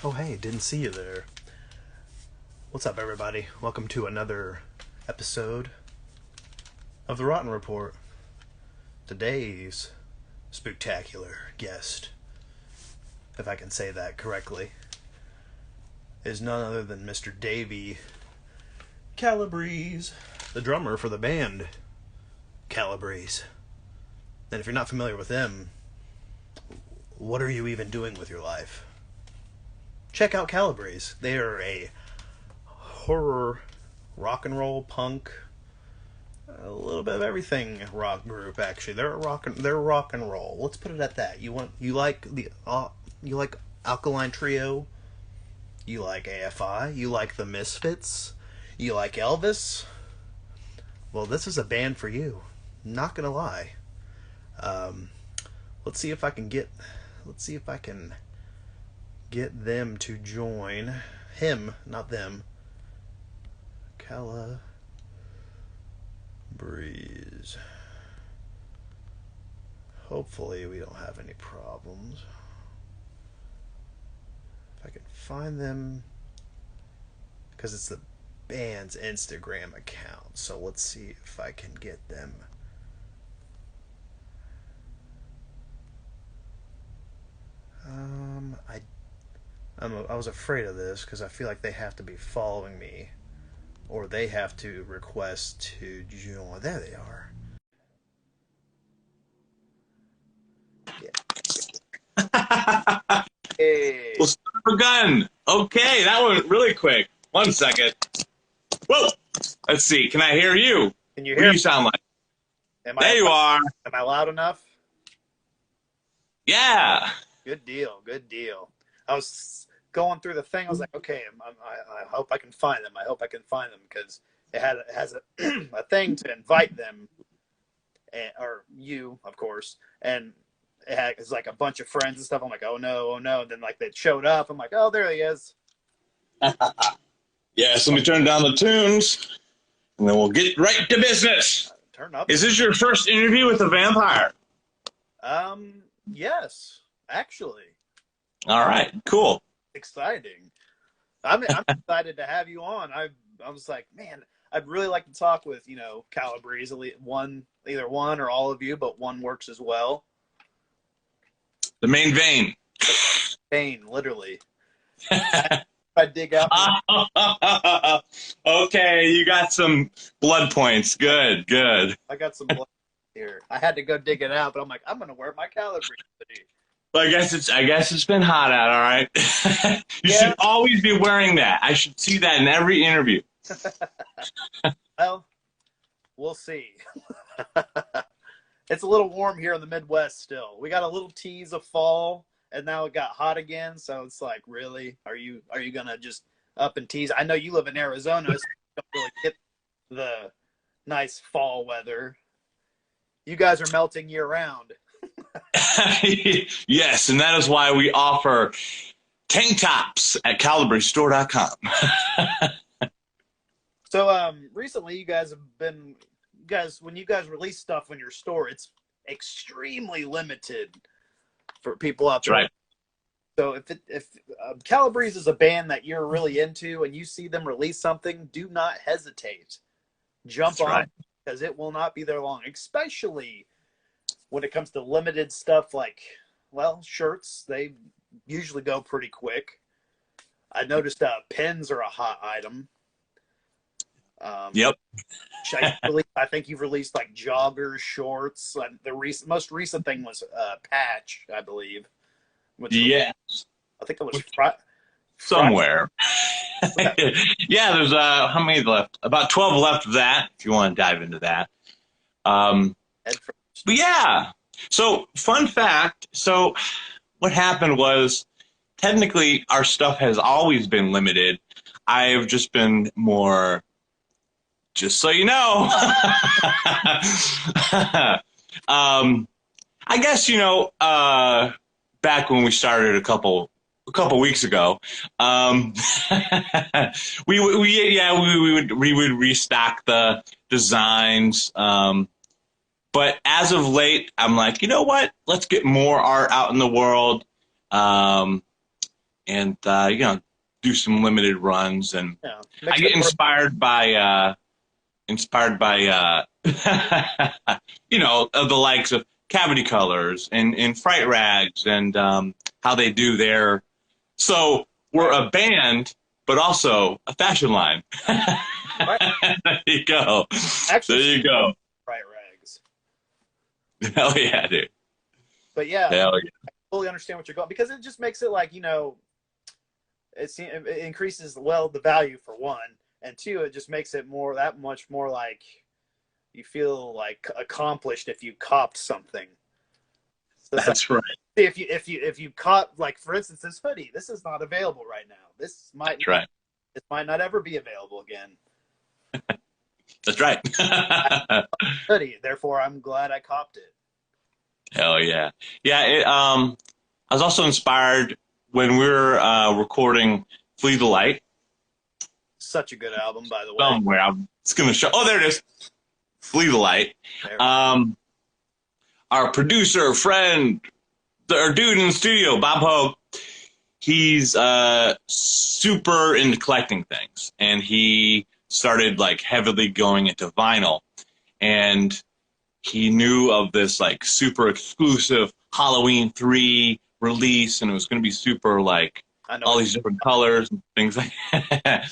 Oh, hey, didn't see you there. What's up, everybody? Welcome to another episode of The Rotten Report. Today's spectacular guest, if I can say that correctly, is none other than Mr. Davey Calabrese, the drummer for the band Calabrese. And if you're not familiar with them, what are you even doing with your life? Check out Calabrese. They are a horror, rock and roll, punk, a little bit of everything rock group. Actually, they're rock and roll. Let's put it at that. You like Alkaline Trio, you like AFI, you like the Misfits, you like Elvis. Well, this is a band for you. Not gonna lie. Let's see if I can get them to join him, not them. Calabrese. Hopefully we don't have any problems. If I can find them, because it's the band's Instagram account. So let's see if I can get them. I was afraid of this because I feel like they have to be following me, or they have to request to join. There they are. Yeah. Hey. Well, son of a gun. Okay, that went really quick. 1 second. Whoa. Let's see. Can I hear you? Can you What hear do me? you sound like? There you are. Am I loud enough? Yeah. Good deal. Good deal. I was going through the thing. I was like, okay, I hope I can find them. I hope I can find them because it has a thing to invite them, or you, of course, and it's like a bunch of friends and stuff. I'm like, oh no. And then like they showed up. I'm like, oh, there he is. Yes, let me turn down the tunes, and then we'll get right to business. Turn up. Is this your first interview with a vampire? Yes, actually. All right, cool. Exciting. I'm excited to have you on. I was like, man, I'd really like to talk with, Calabrese, either one or all of you, but one works as well. The main vein. Vein, literally. I dig out. Okay, you got some blood points. Good. I got some blood here. I had to go dig it out, but I'm like, I'm gonna wear my Calabrese hoodie. Well, I guess it's been hot out, all right? You should always be wearing that. I should see that in every interview. Well, we'll see. It's a little warm here in the Midwest still. We got a little tease of fall, and now it got hot again, so it's like, really? Are you gonna just up and tease? I know you live in Arizona, so you don't really get the nice fall weather. You guys are melting year round. Yes, and that is why we offer tank tops at calabrestore.com. So recently when you guys release stuff on your store, it's extremely limited for people out there. Right. So if Calabrese is a band that you're really into and you see them release something, do not hesitate. Jump on, because it will not be there long, especially when it comes to limited stuff like, shirts. They usually go pretty quick. I noticed pins are a hot item. Yep. I think you've released like joggers, shorts. The most recent thing was patch, I believe. Yes. I think it was somewhere. Yeah, there's how many left? About 12 left of that, if you want to dive into that. But yeah. So, fun fact. So, what happened was, technically, our stuff has always been limited. I've just been more, just so you know. I guess, back when we started a couple weeks ago, we would restock the designs. But as of late, I'm like, you know what? Let's get more art out in the world. and you know, do some limited runs. And Yeah, I mix get it. inspired by you know, the likes of Cavity Colors and Fright Rags, and how they do their. So we're a band, but also a fashion line. Right. There you go. Actually, There you go. Right rags. Hell yeah, dude. But yeah, Hell yeah. I fully understand what you're going, because it just makes it like, it increases, well, the value for one, and two, it just makes it that much more like you feel like accomplished if you copped something. So That's right. if you caught, like, for instance, this hoodie, this is not available right now. That's right. This might not ever be available again. That's right. Hoodie, therefore I'm glad I copped it. Hell yeah. Yeah, I was also inspired when we were recording Flee the Light. Such a good album, by the way. Somewhere. I'm just going to show. Oh, there it is. Flee the Light. Our producer, friend, our dude in the studio, Bob Hogue, he's super into collecting things. And he started like heavily going into vinyl. And he knew of this like super exclusive Halloween 3 release, and it was going to be super like all these different colors and things like that.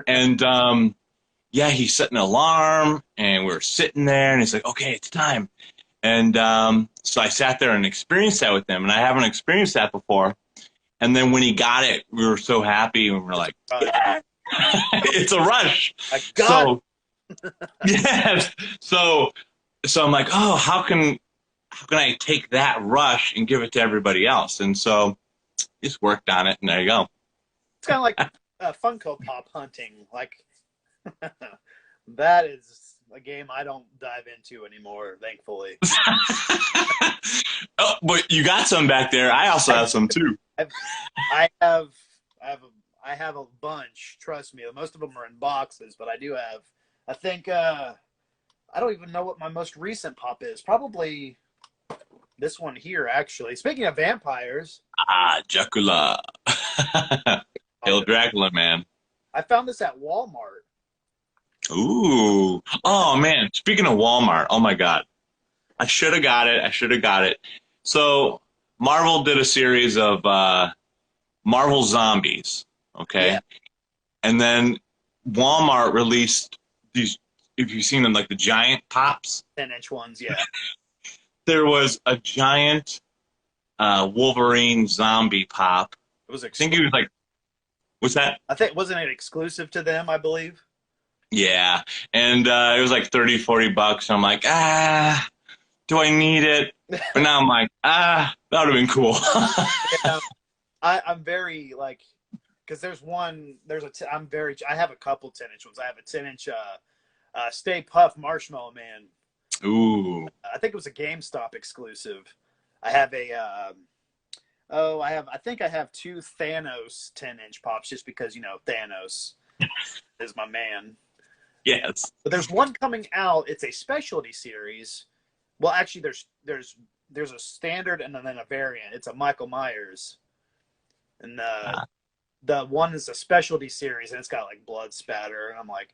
And yeah, he set an alarm, and we were sitting there, and he's like, okay, it's time. And so I sat there and experienced that with him, and I haven't experienced that before. And then when he got it, we were so happy, and we were like, yeah, it's a rush. I got it. Yes. So I'm like, oh, how can I take that rush and give it to everybody else? And so just worked on it, and there you go. It's kind of like Funko Pop hunting. Like, that is a game I don't dive into anymore, thankfully. Oh, but you got some back there. I also have some too. I have a bunch. Trust me. Most of them are in boxes, but I do have. I think I don't even know what my most recent pop is. Probably this one here, actually. Speaking of vampires. Dracula. Hail Dracula, man. I found this at Walmart. Ooh. Oh, man. Speaking of Walmart, oh, my God. I should have got it. So Marvel did a series of Marvel Zombies, okay? Yeah. And then Walmart released these, if you've seen them, like the giant pops. 10-inch ones, yeah. There was a giant Wolverine zombie pop. It was I think it was like, what's that? I think, wasn't it exclusive to them, I believe? Yeah. And it was like $30-$40. I'm like, do I need it? But now I'm like, that would have been cool. Yeah, I'm very, like, because I have a couple 10-inch ones. I have a 10-inch Stay Puft Marshmallow Man. Ooh. I think it was a GameStop exclusive. I have I think I have two Thanos 10-inch pops, just because, Thanos is my man. Yes. But there's one coming out. It's a specialty series. Well, actually, there's a standard and then a variant. It's a Michael Myers, and the one is a specialty series, and it's got like blood spatter. And I'm like,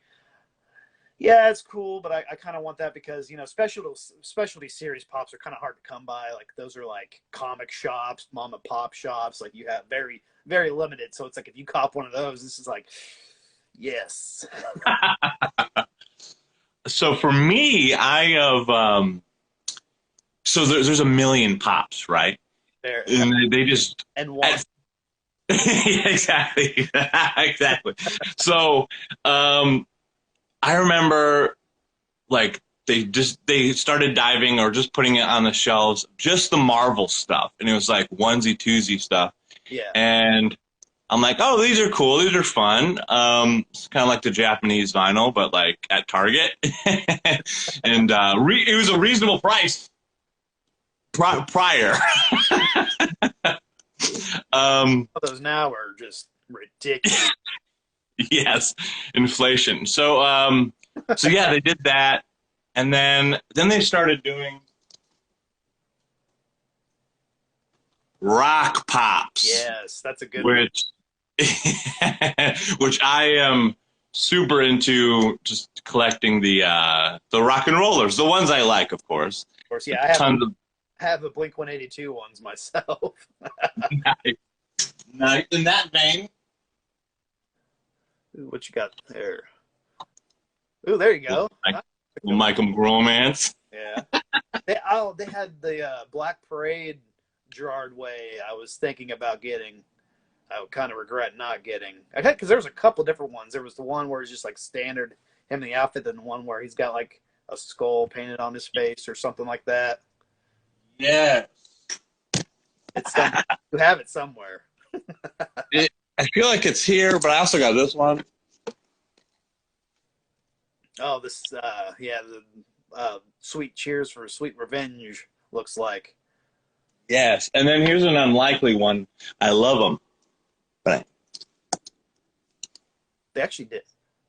yeah, it's cool, but I kind of want that because specialty series pops are kind of hard to come by. Like, those are like comic shops, mom and pop shops. Like, you have very, very limited. So it's like, if you cop one of those, this is like, yes. So for me, I have so there's a million pops, right? There, and they just one. Exactly. Exactly. So I remember, like, they started diving or just putting it on the shelves, just the Marvel stuff, and it was like onesie twosie stuff. Yeah. And I'm like, oh, these are cool. These are fun. It's kind of like the Japanese vinyl, but like at Target. And it was a reasonable price prior. Those now are just ridiculous. Yes, inflation. So yeah, they did that, and then they started doing. Rock Pops. Yes, that's a good one. Which I am super into, just collecting the rock and rollers, the ones I like, of course. Of course, yeah, I Tons of have a Blink 182 ones myself. nice. In that vein. Ooh, what you got there? Ooh, there you go. Michael Romance. Yeah. They had the Black Parade Gerard Way I was thinking about getting. I would kind of regret not getting. Because there was a couple different ones. There was the one where it's just like standard him in the outfit, then the one where he's got like a skull painted on his face or something like that. Yeah. You have it somewhere. I feel like it's here, but I also got this one. Oh, this, the Sweet Cheers for Sweet Revenge looks like. Yes, and then here's an unlikely one. I love them, but They actually did.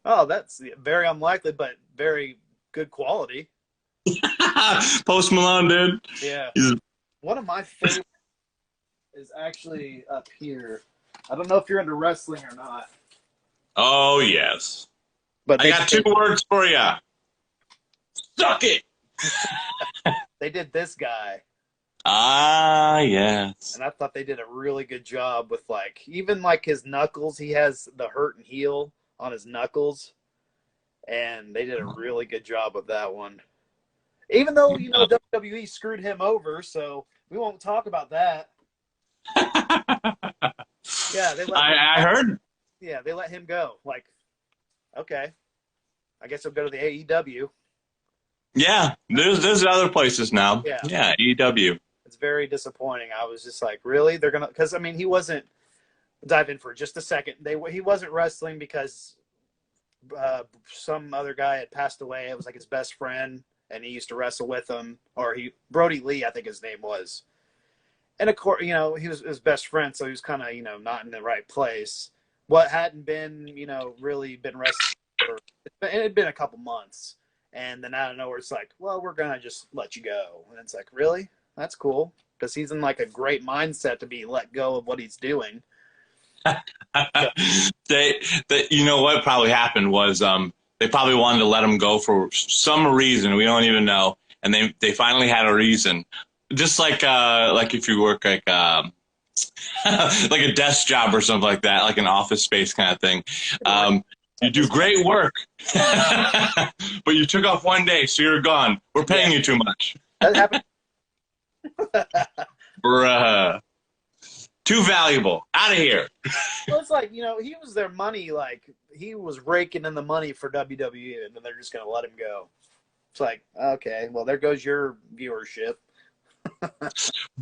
Oh, that's very unlikely, but very good quality. Post Malone, dude. Yeah. One of my favorites is actually up here. I don't know if you're into wrestling or not. Oh, yes. But I got 2 words for you. Suck it. They did this guy. Ah, yes. And I thought they did a really good job with even his knuckles. He has the hurt and heel on his knuckles. And they did a really good job with that one. Even though, WWE screwed him over, so we won't talk about that. Yeah, I heard. Yeah, they let him go. Okay. I guess I'll go to the AEW. Yeah, there's other places now. Yeah, AEW. It's very disappointing. I was just like, really? They're gonna? Because he wasn't. Dive in for just a second. He wasn't wrestling because some other guy had passed away. It was like his best friend, and he used to wrestle with him. Or Brody Lee, I think his name was. And of course, he was his best friend, so he was kind of, not in the right place. What hadn't been, really been wrestling for, it had been a couple months. And then out of nowhere, it's like, well, we're going to just let you go. And it's like, really? That's cool. Because he's in a great mindset to be let go of what he's doing. What probably happened was they probably wanted to let him go for some reason. We don't even know. And they finally had a reason. Just like if you work like a desk job or something like that, like an office space kind of thing. You do great work, but you took off one day, so you're gone. We're paying you too much. That happened. Bruh. Too valuable. Out of here. Well, it's like, he was their money. He was raking in the money for WWE, and then they're just going to let him go. It's like, okay, well, there goes your viewership.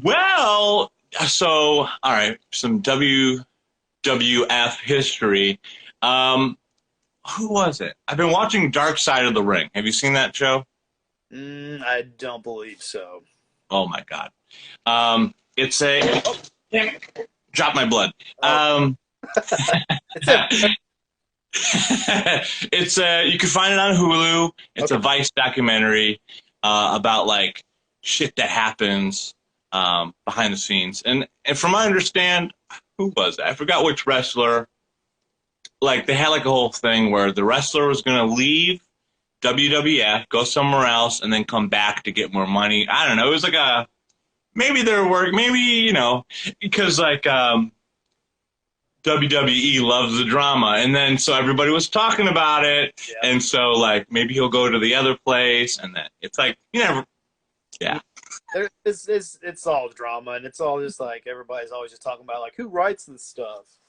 Well, so, all right, some WWF history. Who was it? I've been watching Dark Side of the Ring. Have you seen that show? I don't believe so. Oh, my God. It's a... Oh, damn it. Drop my blood. It's you can find it on Hulu. It's a Vice documentary about, shit that happens behind the scenes. And from what I understand, who was it? I forgot which wrestler. They had a whole thing where the wrestler was going to leave WWF, go somewhere else, and then come back to get more money. I don't know. It was maybe their work, maybe, because WWE loves the drama. And then so everybody was talking about it. Yeah. And so maybe he'll go to the other place. And then it's yeah. It's all drama, and it's all just everybody's always just talking about who writes this stuff.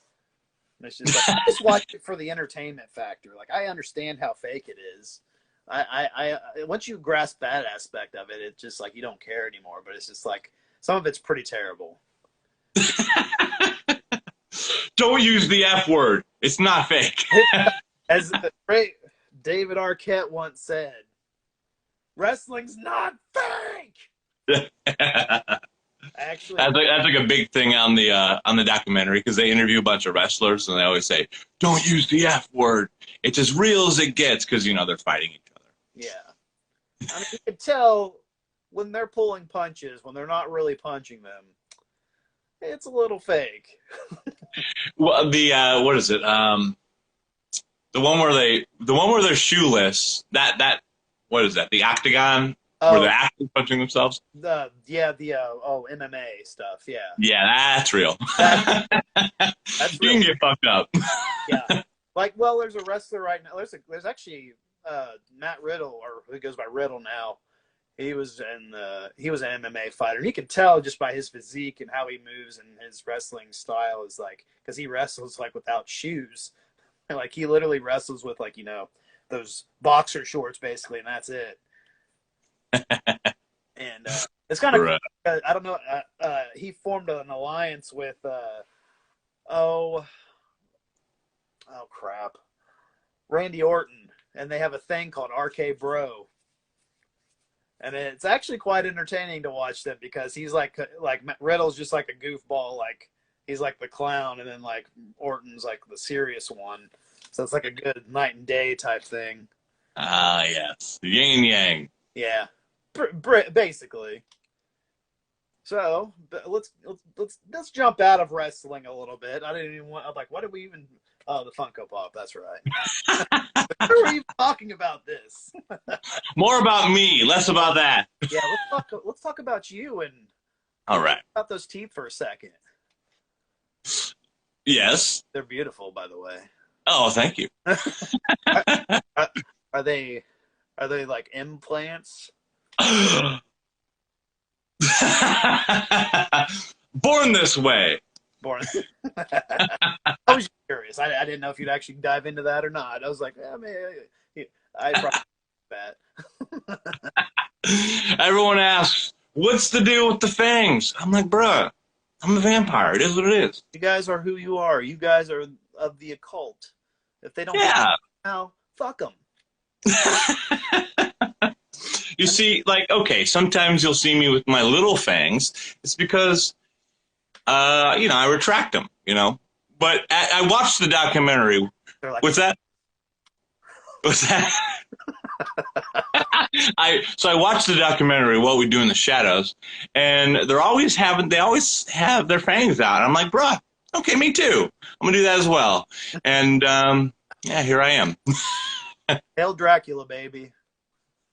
And it's just I just watch it for the entertainment factor. I understand how fake it is. I once you grasp that aspect of it, it's just you don't care anymore. But it's just some of it's pretty terrible. Don't use the F word. It's not fake. As the great David Arquette once said, "Wrestling's not fake." Actually, that's a big thing on the documentary, because they interview a bunch of wrestlers and they always say, "Don't use the F word. It's as real as it gets," because they're fighting each other. Yeah, you can tell when they're pulling punches when they're not really punching them. it's a little fake. Well, the what is it? The one where they're shoeless. What is that? The octagon where the Oh, actors punching themselves. the MMA stuff. Yeah, Yeah, that's real. that that's You real. can get fucked up. Yeah, like well, there's a wrestler right now. There's actually Matt Riddle, or who goes by Riddle now. He was an MMA fighter. And you can tell just by his physique and how he moves and his wrestling style is like because he wrestles like without shoes. And, like he literally wrestles with like those boxer shorts basically, and that's it. And it's kind of Right. I don't know. He formed an alliance with oh crap, Randy Orton, and they have a thing called RK Bro. And it's actually quite entertaining to watch them because he's like Riddle's just like a goofball, like he's like the clown, and then like Orton's like the serious one. So it's like a good night and day type thing. Ah, yes, yin and yang. Yeah, basically. So let's jump out of wrestling a little bit. I didn't even want. I'm like, what did we even? Oh, the Funko Pop. That's right. Why are we even talking about this? More about me, less about that. Yeah, let's talk about you and All right. about those teeth for a second. Yes. They're beautiful, by the way. Oh, thank you. Are they like implants? Born this way. Born. I was curious. I didn't know if you'd actually dive into that or not. I was like, I mean, I probably that. Everyone asks, what's the deal with the fangs? I'm like, bruh, I'm a vampire. It is what it is. You guys are who you are. You guys are of the occult. If they don't Yeah. now, fuck them. You see, like, okay, sometimes you'll see me with my little fangs. It's because, I retract them, But I watched the documentary. Like, What's that? What's that? I watched the documentary What We Do in the Shadows, and they always have their fangs out. I'm like, bruh, okay, me too. I'm gonna do that as well. And yeah, here I am. Hail Dracula, baby.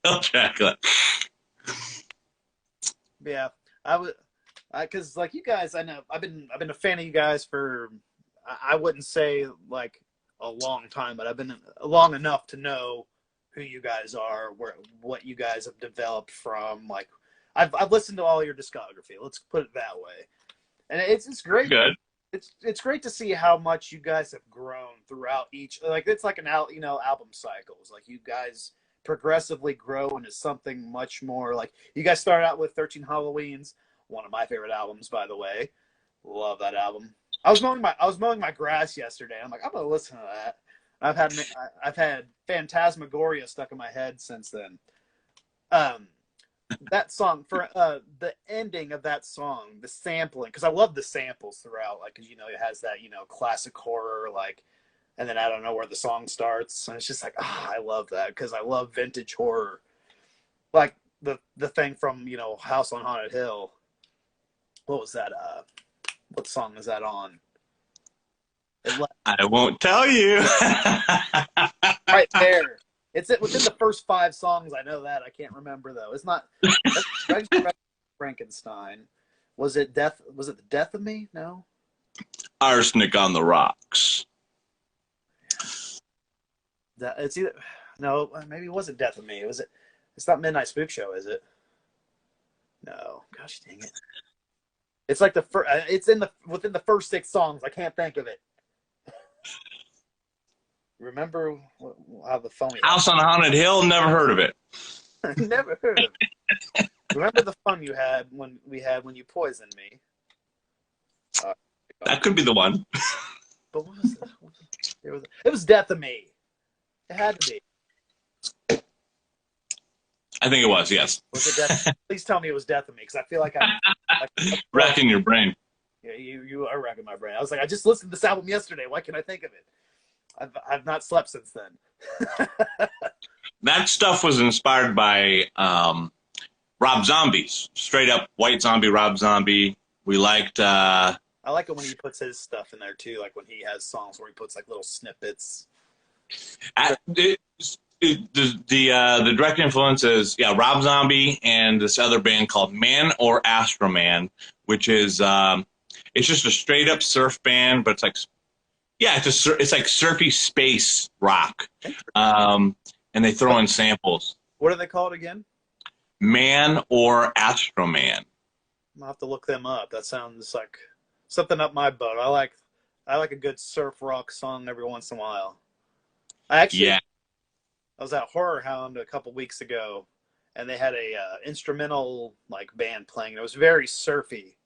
Oh, Dracula. Yeah, because like you guys, I know I've been a fan of you guys for I wouldn't say like a long time, but I've been long enough to know who you guys are, what you guys have developed from. Like I've listened to all your discography. Let's put it that way, and it's great. Good. It's great to see how much you guys have grown throughout each. Like it's like album cycles. Like you guys progressively grow into something much more. Like you guys started out with 13 Halloweens, one of my favorite albums, by the way. Love that album. I was mowing my grass yesterday. I'm like, I'm gonna listen to that. I've had Phantasmagoria stuck in my head since then. That song for the ending of that song, the sampling, because I love the samples throughout. Like, because it has that classic horror, like, and then I don't know where the song starts, and it's just like, I love that because I love vintage horror, like the thing from House on Haunted Hill. What was that? What song is that on? I won't tell you. Right there. It's within the first 5 songs. I know that. I can't remember though. It's not. Frankenstein. Was it Death? Was it the Death of Me? No. Arsenic on the Rocks. It's either no. Maybe it wasn't Death of Me. Was it? It's not Midnight Spook Show, is it? No. Gosh dang it. It's like the first. It's within the first 6 songs. I can't think of it. Remember how the phone? House on Haunted Hill? Never heard of it. Never heard of it. Remember the fun you had when you poisoned me? That could be the one. But what was it? It was Death of Me. It had to be. I think it was, yes. Was it Death? Please tell me it was Death of Me, because I feel like I'm Wrecking your brain. Yeah, you are wrecking my brain. I was like, I just listened to this album yesterday. Why can't I think of it? I've not slept since then. That stuff was inspired by Rob Zombie's straight up White Zombie, Rob Zombie, We liked. I like it when he puts his stuff in there too, like when he has songs where he puts like little snippets. The direct influence is Rob Zombie and this other band called Man or Astroman, which is it's just a straight up surf band, but it's like it's like surfy space rock, and they throw in samples. What are they called again? Man or Astroman. I'll have to look them up. That sounds like something up my butt. I like a good surf rock song every once in a while. I was at Horror Hound a couple weeks ago, and they had a instrumental like band playing. It was very surfy,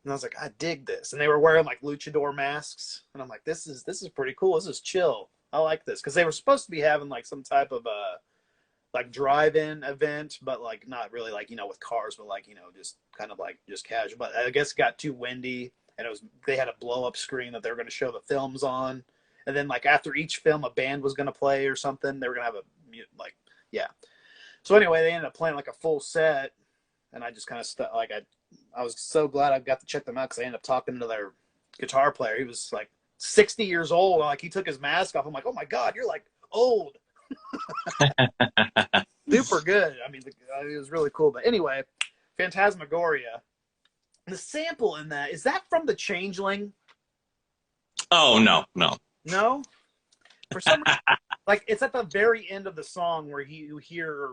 and I was like, I dig this. And they were wearing like luchador masks, and I'm like, this is pretty cool. This is chill. I like this because they were supposed to be having like some type of like drive-in event, but like not really like, with cars, but like, just kind of like just casual. But I guess it got too windy, and they had a blow-up screen that they were going to show the films on. And then like after each film, a band was going to play or something. They were going to have So anyway, they ended up playing like a full set, and I just kind of I was so glad I got to check them out because I ended up talking to their guitar player. He was like 60 years old. Like he took his mask off. I'm like, oh my God, you're like old. Super good. I mean, it was really cool. But anyway, Phantasmagoria. The sample in that, is that from The Changeling? Oh, no. No? For some reason, like it's at the very end of the song where you hear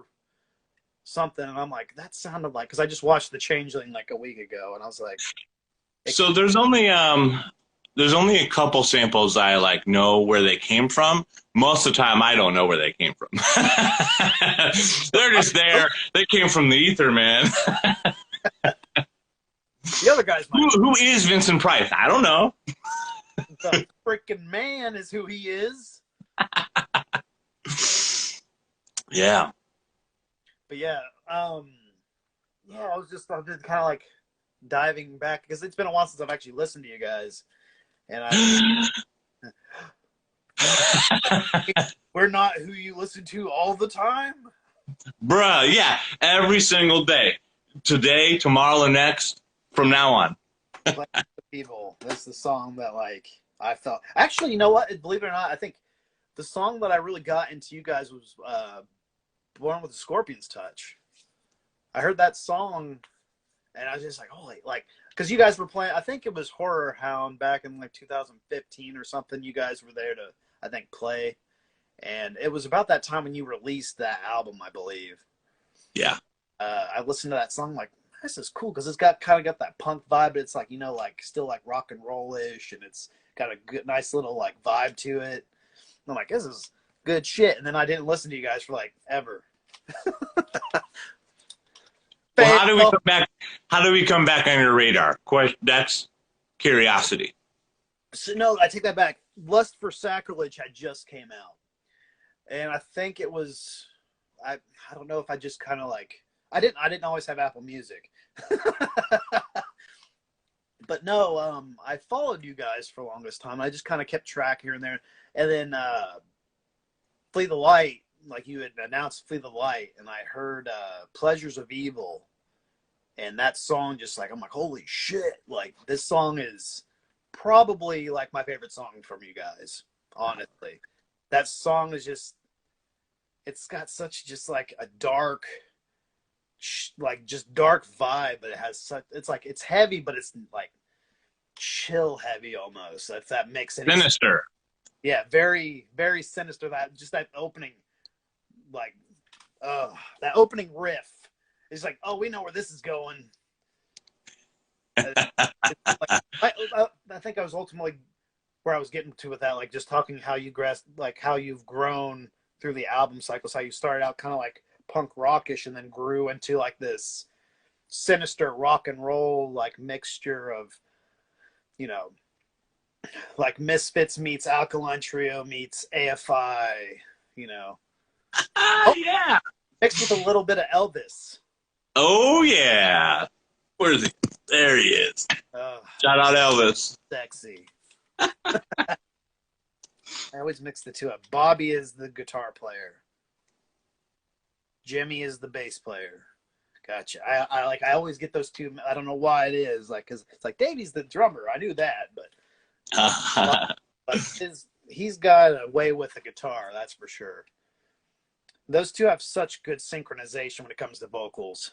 something, and I'm like, that sounded like, because I just watched The Changeling like a week ago, and I was like, so there's only a couple samples I like know where they came from. Most of the time, I don't know where they came from. They're just there. They came from the ether, man. The other guys might. Who is Vincent Price? I don't know. The freaking man is who he is. Yeah. But yeah, I was just kind of like diving back because it's been a while since I've actually listened to you guys, and we're not who you listen to all the time, bruh. Yeah, every single day, today, tomorrow, and next, from now on. People, that's the song that like I felt. Actually, you know what? Believe it or not, I think the song that I really got into you guys was Born with a Scorpion's Touch. I heard that song, and I was just like, holy, like, because you guys were playing, I think it was Horror Hound back in like 2015 or something. You guys were there to, I think, play. And it was about that time when you released that album, I believe. Yeah. I listened to that song, like, this is cool, because it's got that punk vibe, but it's like, like still like rock and roll-ish, and it's got a good, nice little like vibe to it. I'm like, this is good shit. And then I didn't listen to you guys for like ever. Well, how do we come back? How do we come back on your radar? That's curiosity. So, no, I take that back. Lust for Sacrilege had just came out, and I think it was. I don't know if I just kind of like. I didn't always have Apple Music, but no, I followed you guys for the longest time. I just kind of kept track here and there, and then Flee the Light. Like you had announced Flee the Light, and I heard Pleasures of Evil, and that song just like, I'm like, holy shit, like this song is probably like my favorite song from you guys, honestly. That song is just, it's got such just like a dark, like just dark vibe, but it has such, it's like, it's heavy, but it's like chill heavy almost, if that makes any Sinister. sense. Yeah, very, very sinister. That just that opening, like, that opening riff is like, oh, we know where this is going. Like, I think I was ultimately where I was getting to with that, like just talking how you like how you've grown through the album cycles, how you started out kind of like punk rockish and then grew into like this sinister rock and roll like mixture of, like Misfits meets Alkaline Trio meets AFI, Yeah. mixed with a little bit of Elvis. Oh, yeah. Where is he? There he is. Shout out Elvis. Sexy. I always mix the two up. Bobby is the guitar player. Jimmy is the bass player. Gotcha. I always get those two. I don't know why it is. Like, cause it's like Davey's the drummer. I knew that, but he's got a way with the guitar. That's for sure. Those two have such good synchronization when it comes to vocals.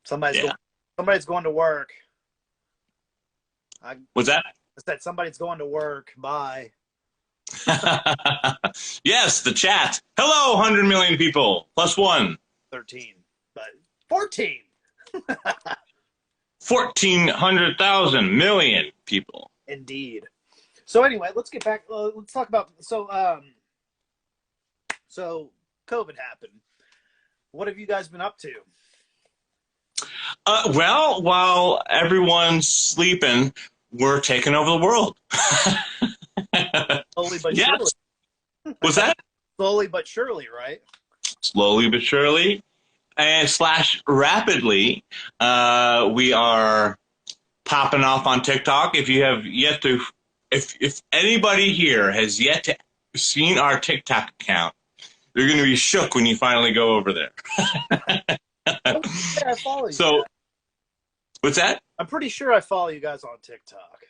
Somebody's going to work. What's that? I said somebody's going to work. Bye. Yes, the chat. Hello, 100 million people. +1. 13. But 14. 1,400,000 million people. Indeed. So anyway, let's get back. Let's talk about so COVID happened. What have you guys been up to? Well, while everyone's sleeping, we're taking over the world. Slowly but surely. What's that? Slowly but surely, right? Slowly but surely, and / rapidly, we are popping off on TikTok. If you have yet to, if anybody here has yet to seen our TikTok account, you're going to be shook when you finally go over there. I follow you. So, what's that? I'm pretty sure I follow you guys on TikTok.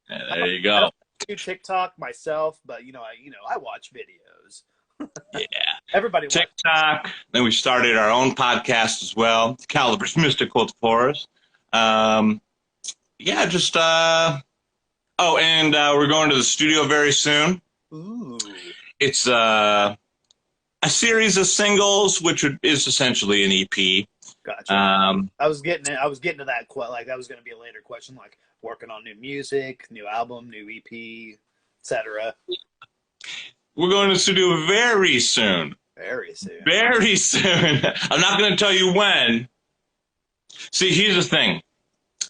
Yeah, there you go. I don't do TikTok myself, but I watch videos. Yeah. Everybody watches. TikTok. Then we started our own podcast as well, Calabrese Mystical Forest. And we're going to the studio very soon. Ooh. It's a series of singles, which is essentially an EP. Gotcha. I was getting to that. Like that was going to be a later question. Like working on new music, new album, new EP, etc. We're going to the studio very soon. Very soon. Very soon. I'm not going to tell you when. See, here's the thing.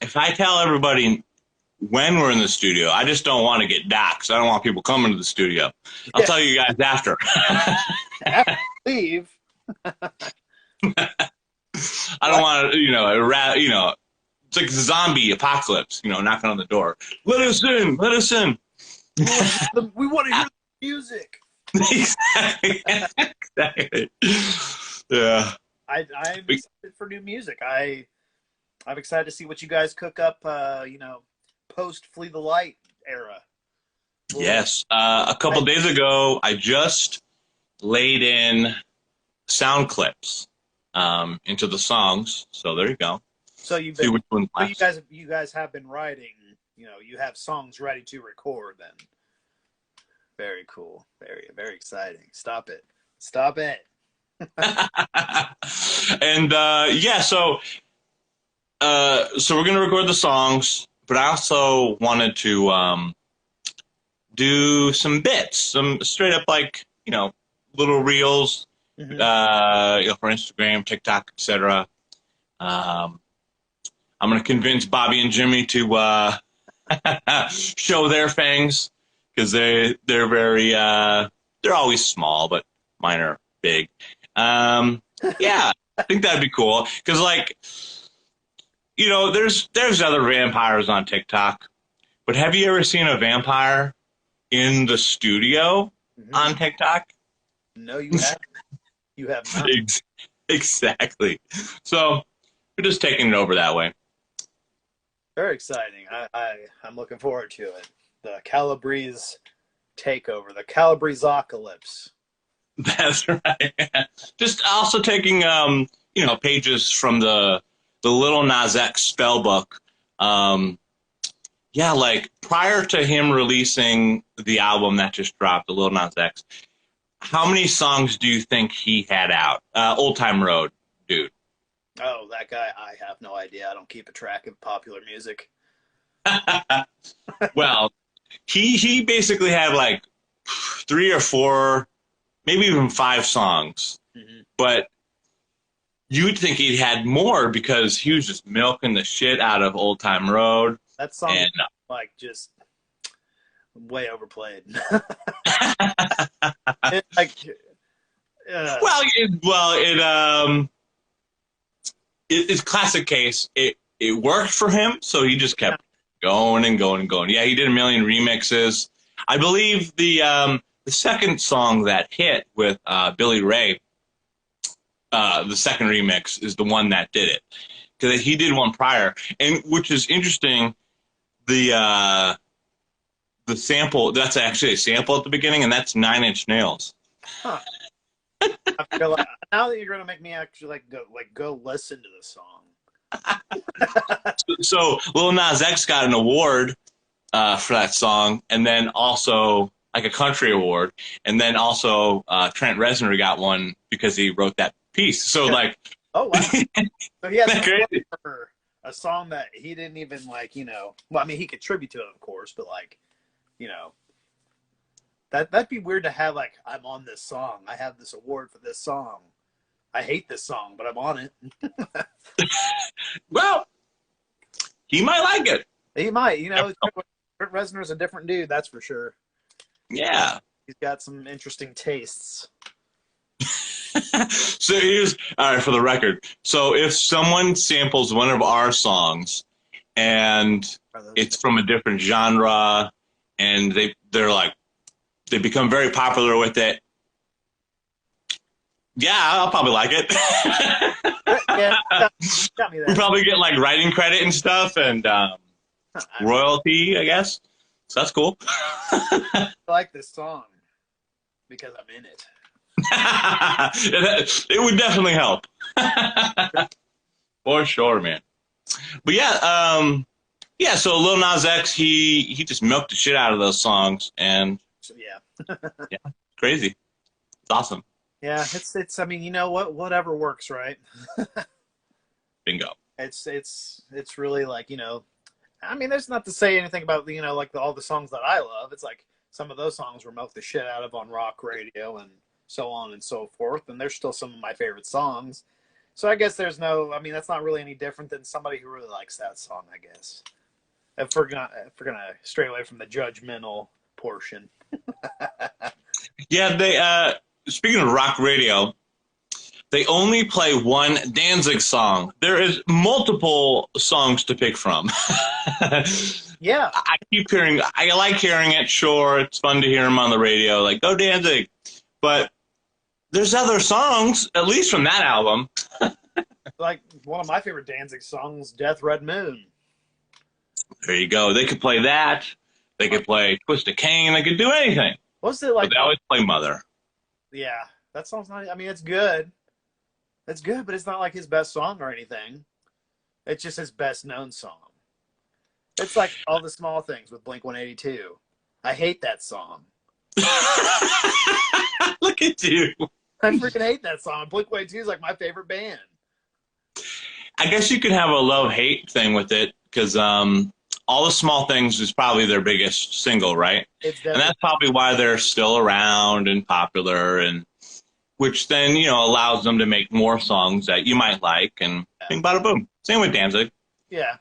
If I tell everybody when we're in the studio, I just don't want to get doxxed. I don't want people coming to the studio. I'll tell you guys after. After leave. I don't want to, it's like a zombie apocalypse, knocking on the door. Let us in. Let us in. We want to hear the music. Exactly. Yeah. I'm excited for new music. I'm excited to see what you guys cook up, post Flee the Light era. Yes. A couple days ago, I just laid in sound clips into the songs. So there you go. So you guys have been writing, you have songs ready to record then. Very cool. Very, very exciting. Stop it. And so we're going to record the songs, but I also wanted to do some bits, some straight up little reels, for Instagram, TikTok, etc. I'm going to convince Bobby and Jimmy to show their fangs because they're very they're always small, but mine are big. I think that'd be cool because there's other vampires on TikTok, but have you ever seen a vampire in the studio on TikTok? No, you haven't. You have not. Exactly. So we're just taking it over that way. Very exciting. I'm looking forward to it. The Calabrese takeover, the Calabrese-ocalypse. That's right. Just also taking pages from the Lil Nas X spell book. Prior to him releasing the album that just dropped, the Lil Nas X, how many songs do you think he had out? Old Time Road, dude. Oh, that guy, I have no idea. I don't keep a track of popular music. Well, he basically had 3 or 4, maybe even 5 songs. Mm-hmm. But you'd think he'd had more because he was just milking the shit out of Old Time Road. That song is just way overplayed. It's classic case. It worked for him, so he just kept going and going and going. Yeah, he did a million remixes. I believe the second song that hit with Billy Ray, the second remix is the one that did it, because he did one prior, and which is interesting. The sample, that's actually a sample at the beginning, and that's 9 Inch Nails. Huh. I feel like now that you're gonna make me actually go listen to the song. So Lil Nas X got an award for that song, and then also like a country award, and then also Trent Reznor got one because he wrote that piece. So like, oh wow, so he has crazy. For a song that he didn't even like, well, I mean, he contributed to it, of course, but like, that'd be weird to have like, I'm on this song, I have this award for this song. I hate this song, but I'm on it. Well, he might like it. He might, Trent Reznor's a different dude, that's for sure. Yeah. He's got some interesting tastes. So here's, all right, for the record. So if someone samples one of our songs and it's from a different genre and they become very popular with it, yeah, I'll probably like it. Yeah, got me there. We probably get like writing credit and stuff and royalty, I guess. So that's cool. I like this song because I'm in it. It would definitely help. For sure, man. But yeah, so Lil Nas X, he just milked the shit out of those songs, and yeah. Yeah, crazy. It's awesome. Yeah, it's I mean, whatever works, right? Bingo. It's really like, I mean, there's not to say anything about, like all the songs that I love. It's like some of those songs were milked the shit out of on rock radio and so on and so forth, and they're still some of my favorite songs. So I guess that's not really any different than somebody who really likes that song, I guess. If we're gonna stray away from the judgmental portion. Yeah, they speaking of rock radio, they only play one Danzig song. There is multiple songs to pick from. Yeah. I like hearing it, sure, it's fun to hear them on the radio, like, go Danzig. But there's other songs, at least from that album. Like one of my favorite Danzig songs, Death Red Moon. There you go. They could play that. They could play Twist of Cain. They could do anything. What's it like? But they always play Mother. Yeah, that song's not. I mean, it's good. It's good, but it's not like his best song or anything. It's just his best known song. It's like All the Small Things with Blink-182. I hate that song. Look at you. I freaking hate that song. Blink-182 is like my favorite band. I guess you could have a love-hate thing with it because All the Small Things is probably their biggest single, right? And that's probably why they're still around and popular, and which then, allows them to make more songs that you might like, and bing, bada, boom. Same with Danzig. Yeah.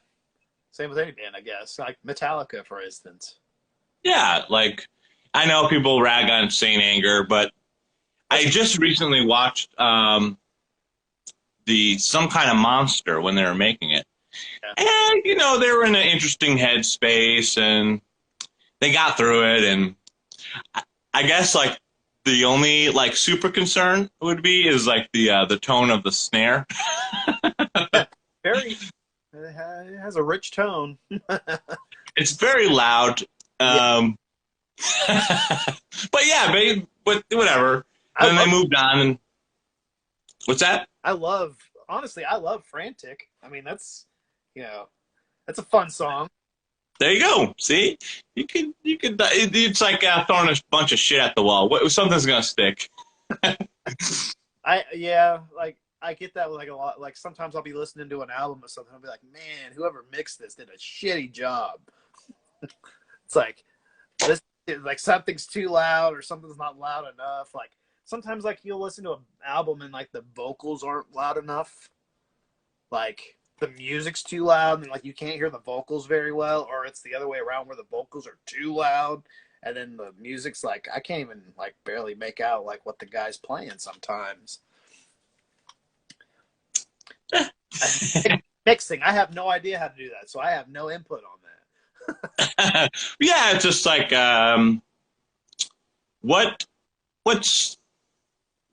Same with any band, I guess. Like Metallica, for instance. Yeah, like, I know people rag on Saint Anger, but I just recently watched Some Kind of Monster when they were making it. Yeah. And, they were in an interesting headspace, and they got through it, and I guess, like, the only, like, super concern would be is, like, the tone of the snare. It has a rich tone. It's very loud. Yeah. But yeah, but whatever. And then they moved on. And what's that? I love Frantic. I mean, that's a fun song. There you go. See, you could. It's like throwing a bunch of shit at the wall. Something's gonna stick. I get that like a lot. Like sometimes I'll be listening to an album or something. I'll be like, man, whoever mixed this did a shitty job. It's like this, like something's too loud or something's not loud enough. Like sometimes like you'll listen to an album and like the vocals aren't loud enough. Like the music's too loud and like you can't hear the vocals very well, or it's the other way around where the vocals are too loud and then the music's like I can't even like barely make out like what the guy's playing sometimes. Mixing, I have no idea how to do that, so I have no input on that. Yeah, it's just like what's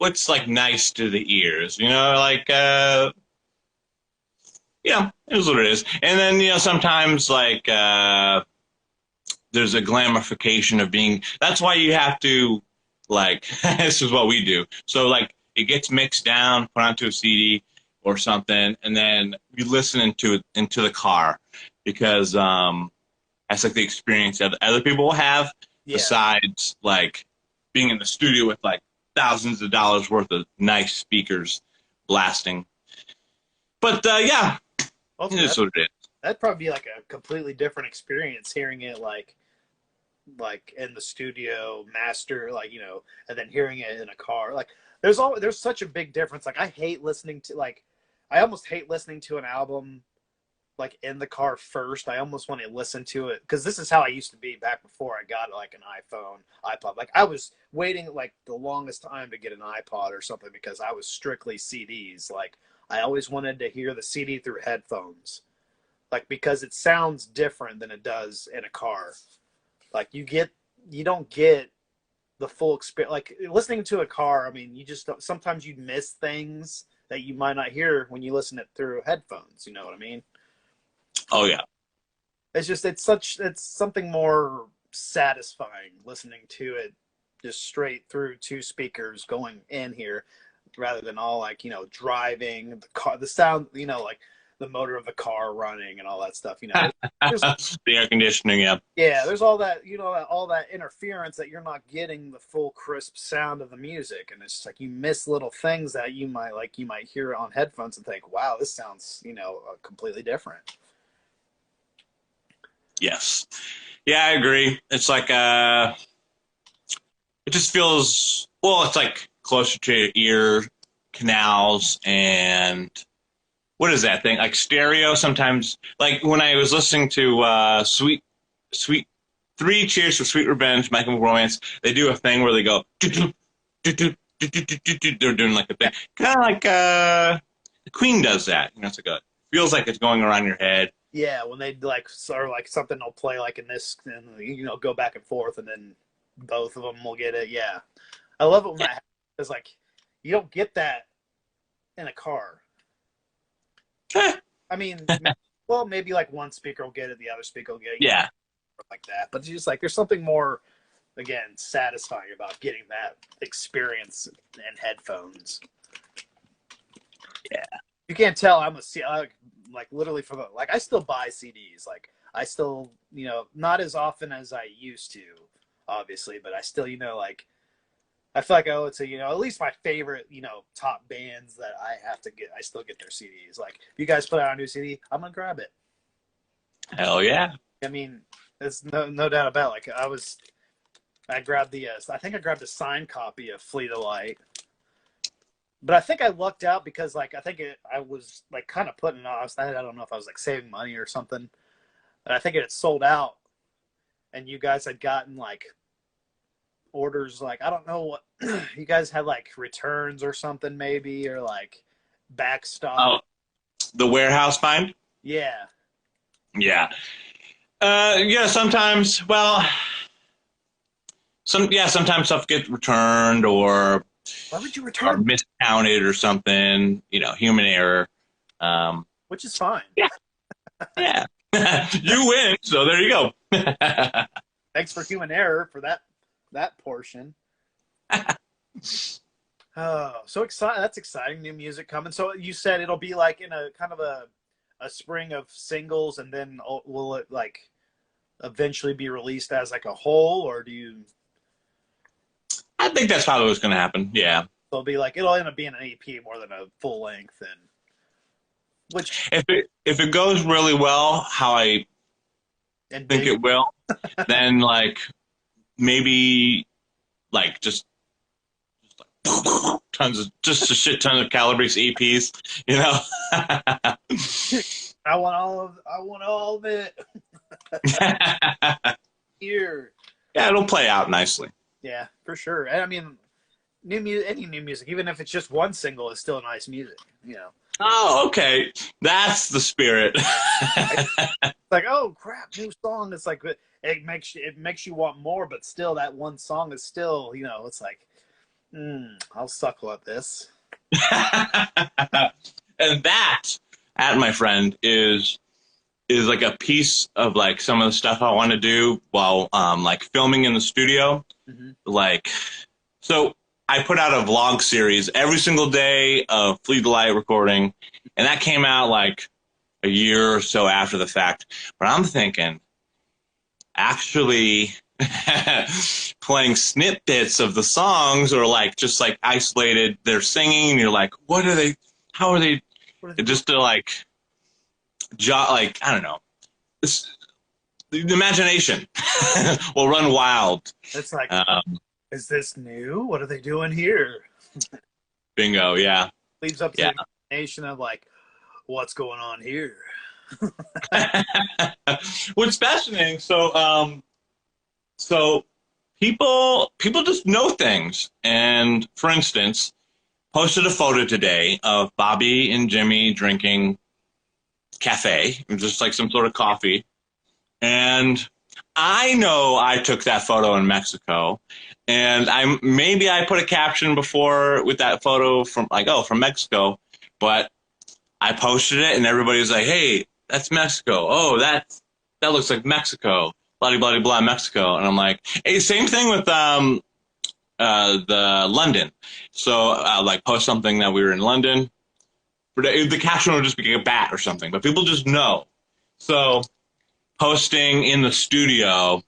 what's like nice to the ears, like yeah, it is what it is. And then sometimes like there's a glamorification of being. That's why you have to like this is what we do. So like it gets mixed down, put onto a CD or something, and then you listen into it into the car because that's like the experience that other people will have Yeah. besides like being in the studio with like thousands of dollars worth of nice speakers blasting. But yeah, it Also, is what it is. that'd probably be like a completely different experience hearing it like in the studio master, like, and then hearing it in a car. Like there's such a big difference. Like I almost hate listening to an album like in the car first. I almost want to listen to it because this is how I used to be back before I got like an iPhone, iPod. Like I was waiting like the longest time to get an iPod or something because I was strictly CDs. Like I always wanted to hear the CD through headphones, like because it sounds different than it does in a car. Like you don't get the full experience. Like listening to a car, I mean, you just don't, sometimes you miss things that you might not hear when you listen it through headphones. You know what I mean? Oh yeah. It's something more satisfying listening to it just straight through two speakers going in here rather than all like, driving the car, the sound, like the motor of the car running and all that stuff. There's The air conditioning, yeah. Yeah, there's all that, all that interference that you're not getting the full crisp sound of the music, and it's just like you miss little things that you might hear on headphones and think, "Wow, this sounds, completely different." Yes. Yeah, I agree. It's like it just feels well, it's like closer to your ear canals and what is that thing? Like stereo sometimes like when I was listening to Sweet Three Cheers for Sweet Revenge, Michael Romance, they do a thing where they go they're doing like a thing. Kinda like the Queen does that. It's like feels like it's going around your head. Yeah, when they like or like something will play like in this, and go back and forth, and then both of them will get it. Yeah, I love it when that happens. It's like you don't get that in a car. I mean, well, maybe like one speaker will get it, the other speaker will get it. Yeah. Like that. But it's just like there's something more, again, satisfying about getting that experience in headphones. Yeah. You can't tell I'm like literally I still buy CDs. Like I still, not as often as I used to, obviously, but I still, like I feel like I owe it to, at least my favorite, top bands that I still get their CDs. Like if you guys put out a new CD, I'm gonna grab it. Hell yeah. I mean, there's no doubt about it. Like I grabbed I think I grabbed a signed copy of Fleet of Light, but I think I lucked out because like I was like kind of putting it off. I don't know if I was like saving money or something, but I think it had sold out, and you guys had gotten like orders, like I don't know what you guys had, like returns or something maybe, or like backstop. Oh, the warehouse find? Yeah. Yeah. Yeah, sometimes, well, sometimes stuff gets returned or Why would you return? miscounted or something, human error. Which is fine. Yeah. Yeah. You win, so there you go. Thanks for human error for that portion. Oh, so exciting. That's exciting. New music coming. So you said it'll be like in a kind of a spring of singles, and then will it like eventually be released as like a whole, or do you? I think that's probably what's going to happen. Yeah. It'll end up being an EP more than a full length, and which if it goes really well, how I think it will, then like maybe like just like just a shit ton of Calabrese EPs, I want all of it. Here. Yeah, it'll play out nicely. Yeah, for sure. And I mean, any new music, even if it's just one single, is still nice music. Oh, okay, that's the spirit. Like, oh crap, new song. It's like it makes you want more, but still, that one song is still, it's like I'll suckle at this. And that, my friend, is like a piece of like some of the stuff I want to do while like filming in the studio. Hmm. Like, so I put out a vlog series every single day of Fleet Delight recording, and that came out like a year or so after the fact. But I'm thinking, actually playing snippets of the songs, or like just like isolated, they're singing, and you're like, what are they, how are they, What are they doing? just to like, like, I don't know. This, the imagination will run wild. It's like, Um, is this new? What are they doing here? Bingo, yeah, Leaves up to yeah. the imagination of like, what's going on here? What's fascinating, so people just know things. And for instance, posted a photo today of Bobby and Jimmy drinking cafe, just like some sort of coffee. And I know I took that photo in Mexico, and I put a caption before with that photo from like, oh, from Mexico, but I posted it and everybody was like, hey, that's Mexico. Oh, that looks like Mexico. Blah blah blah blah Mexico. And I'm like, hey, same thing with the London. So like post something that we were in London. But the caption would just be a bat or something, but people just know. So posting in the studio,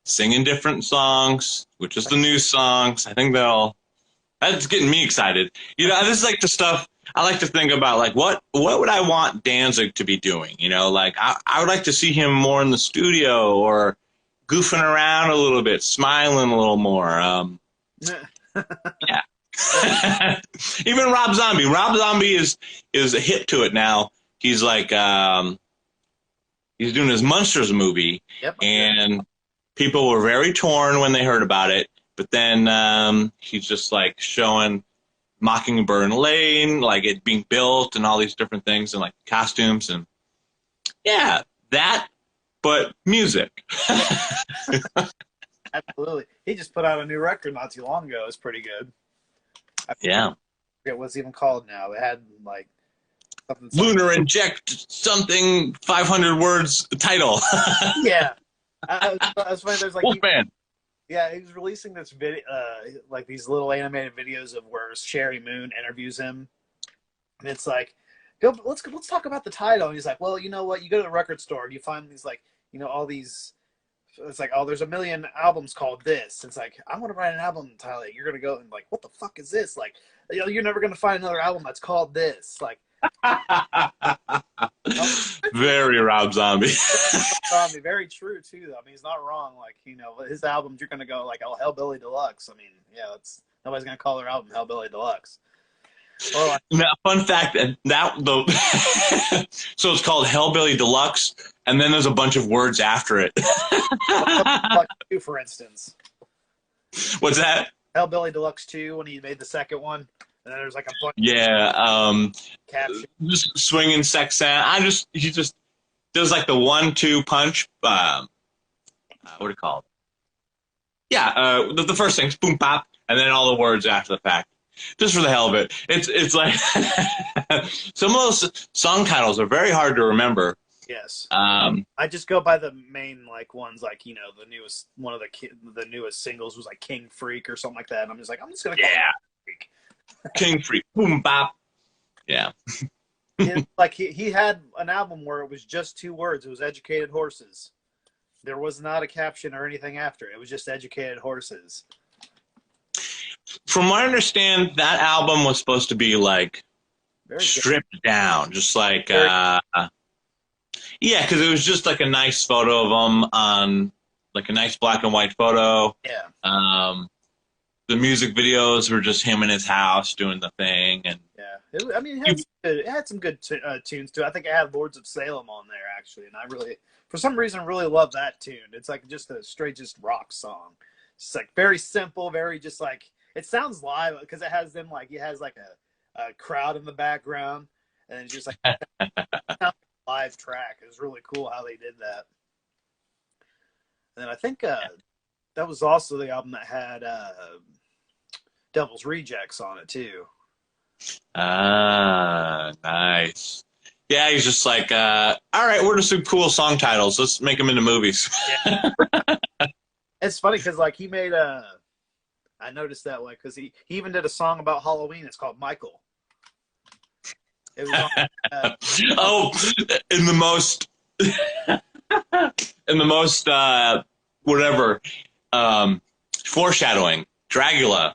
singing different songs, which is the new songs. I think that's getting me excited. You know, this is like the stuff I like to think about, like what would I want Danzig to be doing? You know, like I would like to see him more in the studio or goofing around a little bit, smiling a little more. Yeah. Even Rob Zombie. Rob Zombie is a hit to it now. He's like he's doing his Monsters movie, Yep. and people were very torn when they heard about it. But then he's just like showing Mockingbird Lane, like it being built and all these different things and like costumes and yeah, that, but music. Absolutely. He just put out a new record not too long ago. It's pretty good. I Yeah. forget what's even called now. It had like something. Lunar Inject something 500 words title. Yeah. I was funny. There's like Wolfman. yeah, he was releasing this video, like these little animated videos of where Sherry Moon interviews him, and it's like, let's talk about the title. And he's like, well, you know what? You go to the record store and you find these like, all these. It's like, oh, there's a million albums called this. It's like, I want to write an album title. You're gonna go and like, what the fuck is this? Like, you're never gonna find another album that's called this. Like, Very Rob Zombie. very true too. I mean, he's not wrong. Like, his albums, you're gonna go like, oh, Hellbilly Deluxe. I mean, yeah, nobody's gonna call their album Hellbilly Deluxe. Or like, Now, fun fact so it's called Hellbilly Deluxe, and then there's a bunch of words after it. Deluxe 2, for instance. What's that? Hellbilly Deluxe 2 when he made the second one, and then there's like a bunch Yeah, of captions. just swinging sex sound. He just does like the 1-2 punch. What do you call it? Yeah, the first thing's boom pop, and then all the words after the fact. Just for the hell of it. It's like some of those song titles are very hard to remember. Yes. I just go by the main like ones, like the newest one of the newest singles was like King Freak or something like that. And I'm just gonna call it Freak. King Freak, boom bop. Yeah. Like he had an album where it was just 2 words. It was Educated Horses. There was not a caption or anything after. It was just Educated Horses. From what I understand, that album was supposed to be like stripped down, just like yeah, because it was just like a nice photo of them on like a nice black and white photo. Yeah. The music videos were just him in his house doing the thing, and yeah, it had some good tunes too. I think it had Lords of Salem on there actually, and I really, for some reason, really love that tune. It's like just a straight just rock song. It's like very simple, very just like. It sounds live because it has like a crowd in the background, and it's just like a live track. It was really cool how they did that. And then I think that was also the album that had Devil's Rejects on it too. Ah, nice. Yeah, he's just like, all right, what are some cool song titles? Let's make them into movies. Yeah. It's funny because like he made I noticed that way because he even did a song about Halloween. It's called Michael. It was on, Oh, in the most, in the most, whatever, foreshadowing, Dragula.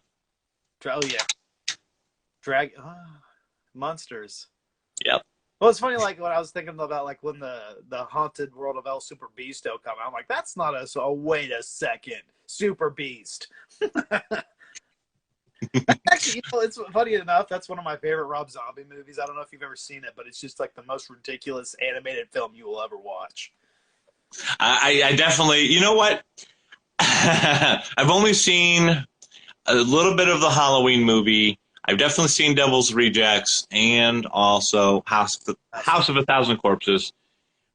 oh yeah, Monsters. Yep. Well, it's funny, like when I was thinking about like when the Haunted World of El Super Beasto come out, I'm like, that's not a so wait a second, Super Beast. Actually, you know, it's funny enough, that's one of my favorite Rob Zombie movies. I don't know if you've ever seen it, but it's just like the most ridiculous animated film you will ever watch. I definitely, you know what? I've only seen a little bit of the Halloween movie. I've definitely seen Devil's Rejects and also House of a Thousand Corpses.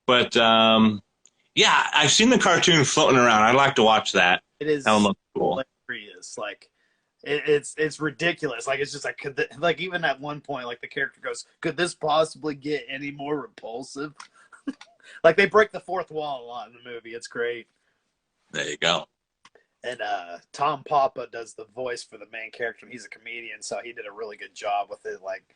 But yeah, I've seen the cartoon floating around. I'd like to watch that. It is That one looks cool. hilarious. Like it's ridiculous. Like it's just like like even at one point, like the character goes, "Could this possibly get any more repulsive?" Like they break the fourth wall a lot in the movie. It's great. There you go. And Tom Papa does the voice for the main character, and he's a comedian, so he did a really good job with it. Like,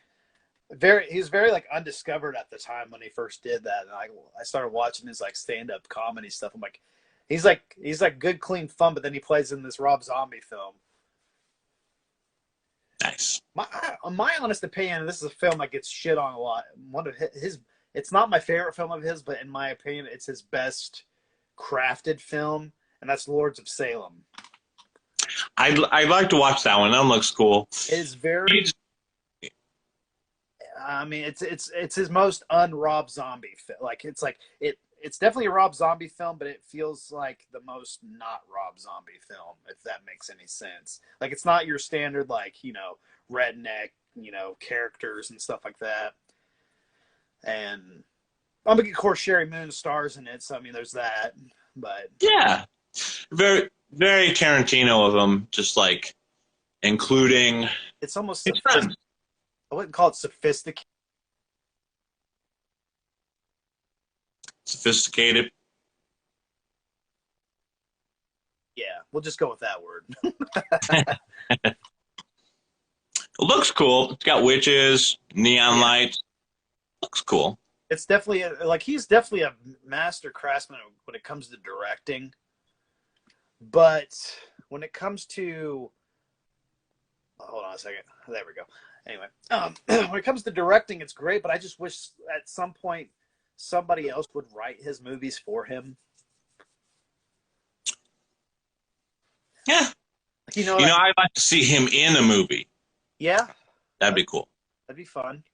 he's very like undiscovered at the time when he first did that. And I started watching his like stand up comedy stuff. I'm like, he's like good, clean fun, but then he plays in this Rob Zombie film. Nice. My honest opinion, this is a film that gets shit on a lot. One of his, it's not my favorite film of his, but in my opinion, it's his best crafted film. And that's Lords of Salem. I'd like to watch that one. That one looks cool. It's very. I mean, it's his most un-Rob Zombie film. Like it's definitely a Rob Zombie film, but it feels like the most not Rob Zombie film, if that makes any sense. Like it's not your standard like redneck characters and stuff like that. And of course Sherry Moon stars in it, so I mean there's that. But yeah. Very, very Tarantino of them, just like including. It's almost. I wouldn't call it sophisticated. Sophisticated. Yeah, we'll just go with that word. It looks cool. It's got witches, neon lights. Looks cool. It's definitely he's definitely a master craftsman when it comes to directing. But when it comes to, hold on a second. There we go. Anyway, when it comes to directing, it's great, but I just wish at some point somebody else would write his movies for him. Yeah. I'd like to see him in a movie. Yeah. That'd be cool. That'd be fun.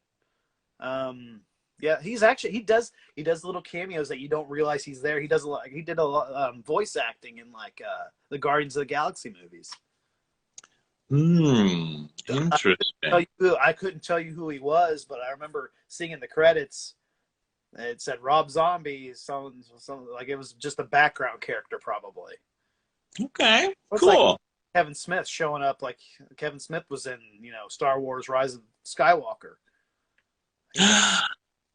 Yeah, he does little cameos that you don't realize he's there. He did a lot voice acting in the Guardians of the Galaxy movies. Interesting. I couldn't tell you who he was, but I remember seeing in the credits it said Rob Zombie, some like it was just a background character probably. Okay, it's cool. Like Kevin Smith showing up, like Kevin Smith was in Star Wars: Rise of Skywalker.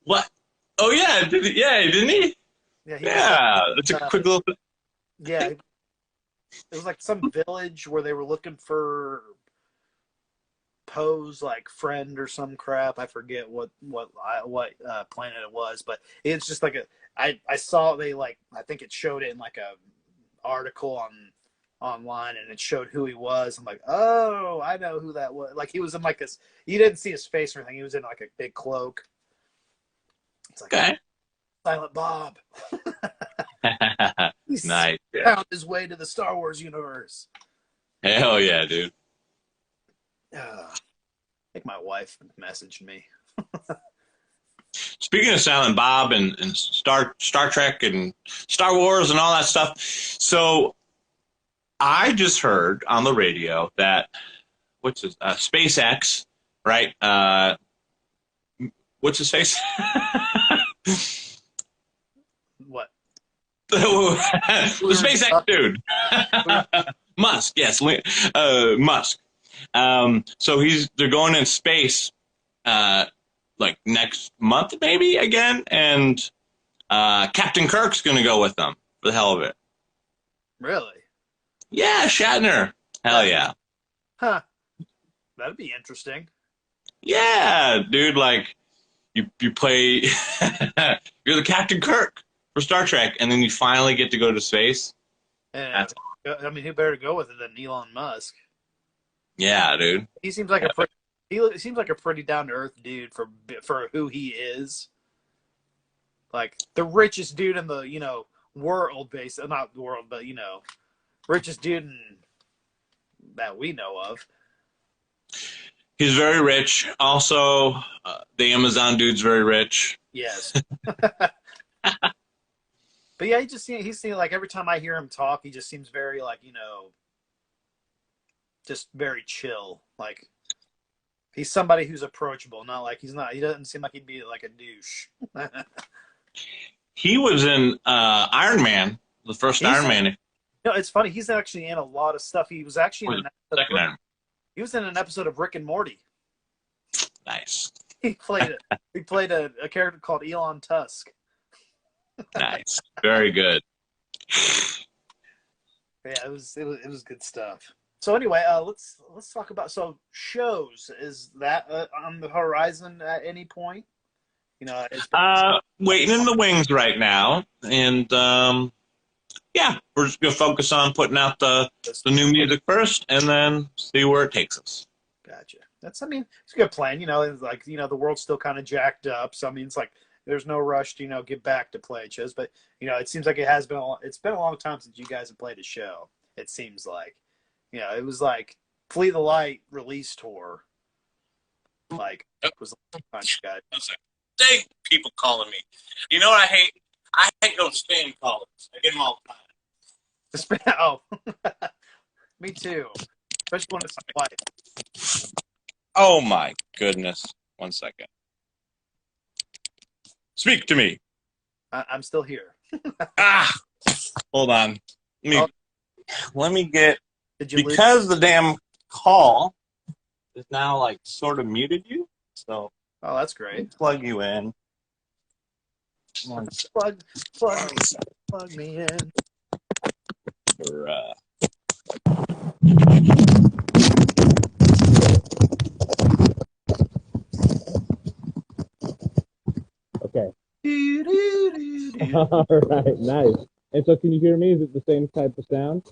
What? Oh yeah, didn't he? Yeah, it's a quick little. Yeah, it was like some village where they were looking for Poe's like friend or some crap. I forget what planet it was, but it's just like I saw I think it showed it in like a article online, and it showed who he was. I'm like, oh, I know who that was. Like he was in like this. You didn't see his face or anything. He was in like a big cloak. It's like, okay. Silent Bob. He's nice. found his way to the Star Wars universe. Hell yeah, dude. I think my wife messaged me. Speaking of Silent Bob and Star Trek and Star Wars and all that stuff, so I just heard on the radio that SpaceX, right? What's his face? What? The SpaceX dude. Musk, yes. Musk. So they're going in space, like next month maybe again, and Captain Kirk's going to go with them for the hell of it. Really? Yeah, Shatner. Hell yeah. Huh. That'd be interesting. Yeah, dude. Like you play, you're the Captain Kirk for Star Trek, and then you finally get to go to space. And I mean, who better to go with it than Elon Musk? Yeah, dude. He seems like he seems like a pretty down to earth dude for who he is. Like the richest dude in the world, not the world, but richest dude that we know of. He's very rich. Also, the Amazon dude's very rich. Yes. But yeah, he seems like every time I hear him talk, he just seems very like, just very chill. Like he's somebody who's approachable, not like he doesn't seem like he'd be like a douche. He was in Iron Man, the first Iron Man. It's funny. He's actually in a lot of stuff. He was actually in he was in an episode of Rick and Morty. Nice. He played a character called Elon Tusk. Nice. Very good. Yeah, it was good stuff. So anyway, let's talk about shows. Is that on the horizon at any point? Waiting in the wings right now, and yeah, we're just gonna focus on putting out the new music first, and then see where it takes us. Gotcha. It's a good plan. The world's still kind of jacked up, so it's like there's no rush to get back to play shows. But it seems like it's been a long time since you guys have played a show. It seems like it was like Flee the Light release tour. Like it was like guys. Dang, people calling me. You know what I hate? I hate those spam callers. I get them all the time. Oh, me too. Especially when it's quiet. Oh my goodness! 1 second. Speak to me. I'm still here. Hold on. Let me get. Because the damn call is now like sort of muted you. So. Oh, that's great. Plug you in. Plug me in. Okay. All right, nice. And so, can you hear me? Is it the same type of sound?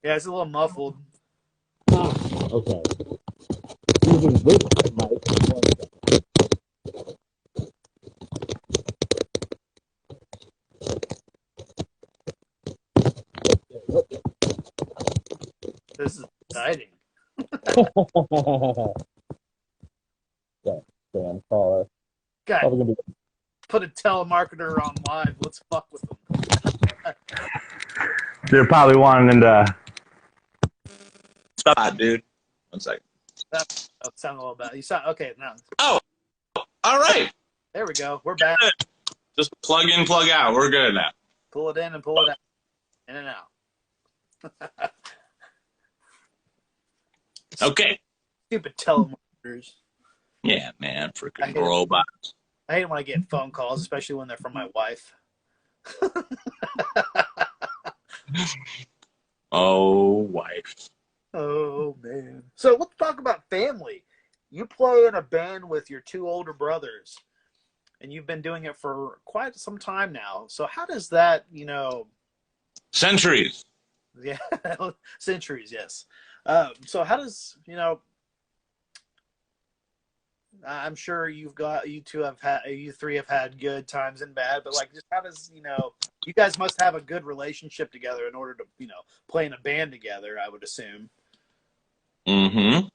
Yeah, it's a little muffled. Okay. Using this mic. This is exciting. Okay, spam caller. God, put a telemarketer on live. Let's fuck with them. They're probably wanting to. Stop, dude. 1 second. That sounded a little bad. You sound okay now. Oh, all right. There we go. We're back. Just plug in, plug out. We're good now. Pull it in and pull it out. In and out. Okay. Stupid telemarketers. Yeah, man. Freaking robots. I hate when I get phone calls, especially when they're from my wife. Oh, wife. Oh, man. So let's talk about family. You play in a band with your two older brothers, and you've been doing it for quite some time now. So how does that, Centuries. Yeah, centuries, yes. So how does, I'm sure you three have had good times and bad, but like, just how does, you guys must have a good relationship together in order to, play in a band together, I would assume. Mm-hmm.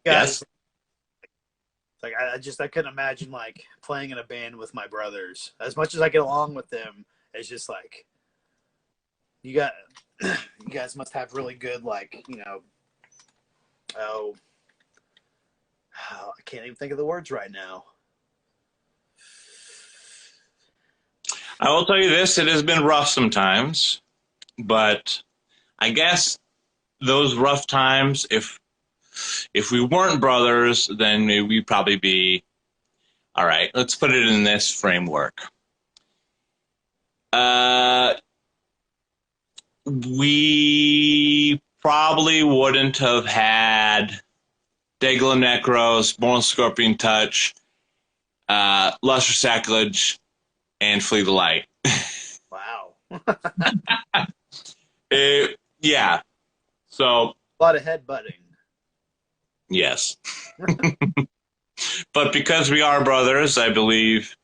Yes. Like, I couldn't imagine like playing in a band with my brothers. As much as I get along with them, it's just like, you guys must have really good, like, I can't even think of the words right now. I will tell you this, it has been rough sometimes, but I guess those rough times, if we weren't brothers, then we'd probably be, all right, let's put it in this framework. We probably wouldn't have had Dayglow Necros, Born Scorpion Touch, Luster Sacrilege, and Flee the Light. Wow. Yeah. So. A lot of headbutting. Yes. But because we are brothers, I believe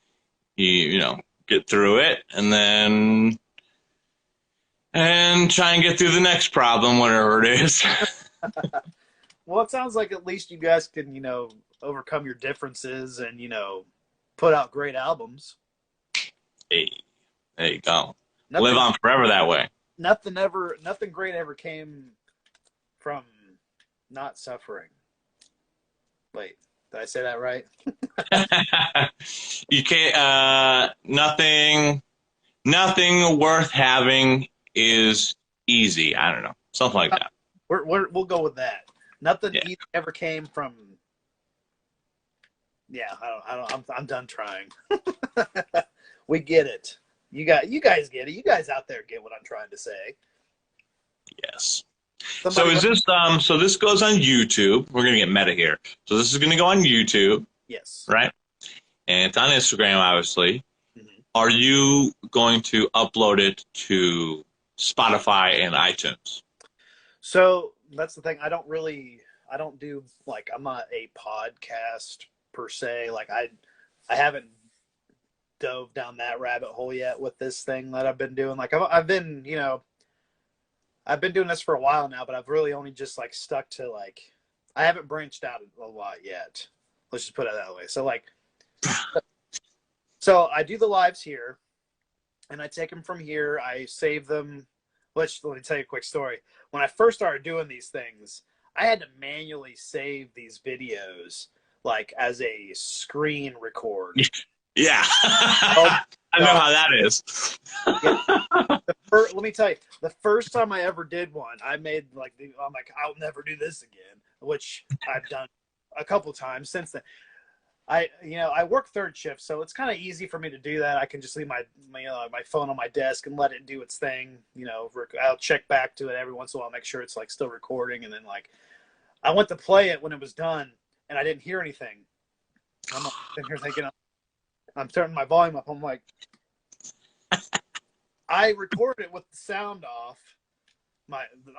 you get through it and try and get through the next problem, whatever it is. Well, it sounds like at least you guys can, overcome your differences and, put out great albums. Hey, there you go. Nothing, live on forever that way. Nothing great ever came from not suffering. Wait, did I say that right? You can't. Nothing worth having is easy. I don't know, something like that. We'll go with that. Nothing easy ever came from. Yeah, I'm done trying. We get it. You guys get it. You guys out there get what I'm trying to say. Yes. So is this so this goes on YouTube. We're gonna get meta here. So this is gonna go on YouTube. Yes. Right? And it's on Instagram, obviously. Mm-hmm. Are you going to upload it to Spotify and iTunes? So that's the thing. I don't do I'm not a podcast per se. Like I haven't dove down that rabbit hole yet with this thing that I've been doing. Like I've been doing this for a while now, but I've really only just stuck to I haven't branched out a lot yet. Let's just put it that way. So so I do the lives here and I take them from here. I save them. Let me tell you a quick story. When I first started doing these things, I had to manually save these videos as a screen record. Yeah. I know how that is. Let me tell you, the first time I ever did one, I made I'm like, I'll never do this again, which I've done a couple times since then. I work third shift, so it's kind of easy for me to do that. I can just leave my phone on my desk and let it do its thing. I'll check back to it every once in a while, make sure it's still recording, and then I went to play it when it was done, and I didn't hear anything. I'm sitting here thinking, I'm turning my volume up. I'm like, I recorded it with the sound off,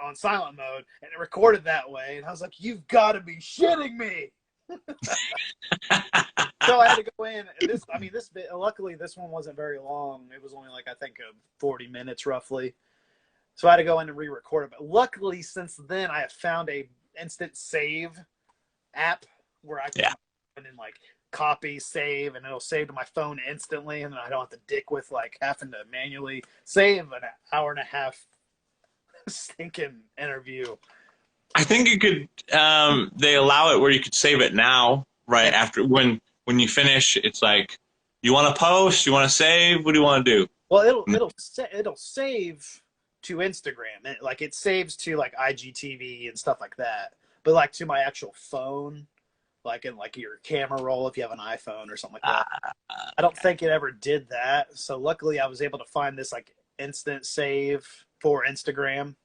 on silent mode, and it recorded that way. And I was like, "You've got to be shitting me!" So I had to go in. And luckily, this one wasn't very long. It was only I think 40 minutes roughly. So I had to go in and re-record it. But luckily, since then, I have found a instant save app where I can go in and copy, save, and it'll save to my phone instantly, and then I don't have to dick with having to manually save an hour and a half stinking interview. I think you could. They allow it where you could save it now, right after when you finish. It's you want to post, you want to save. What do you want to do? Well, it'll save to Instagram. It saves to IGTV and stuff like that. But to my actual phone, in your camera roll, if you have an iPhone or something like that. I don't think it ever did that. So luckily I was able to find this instant save for Instagram.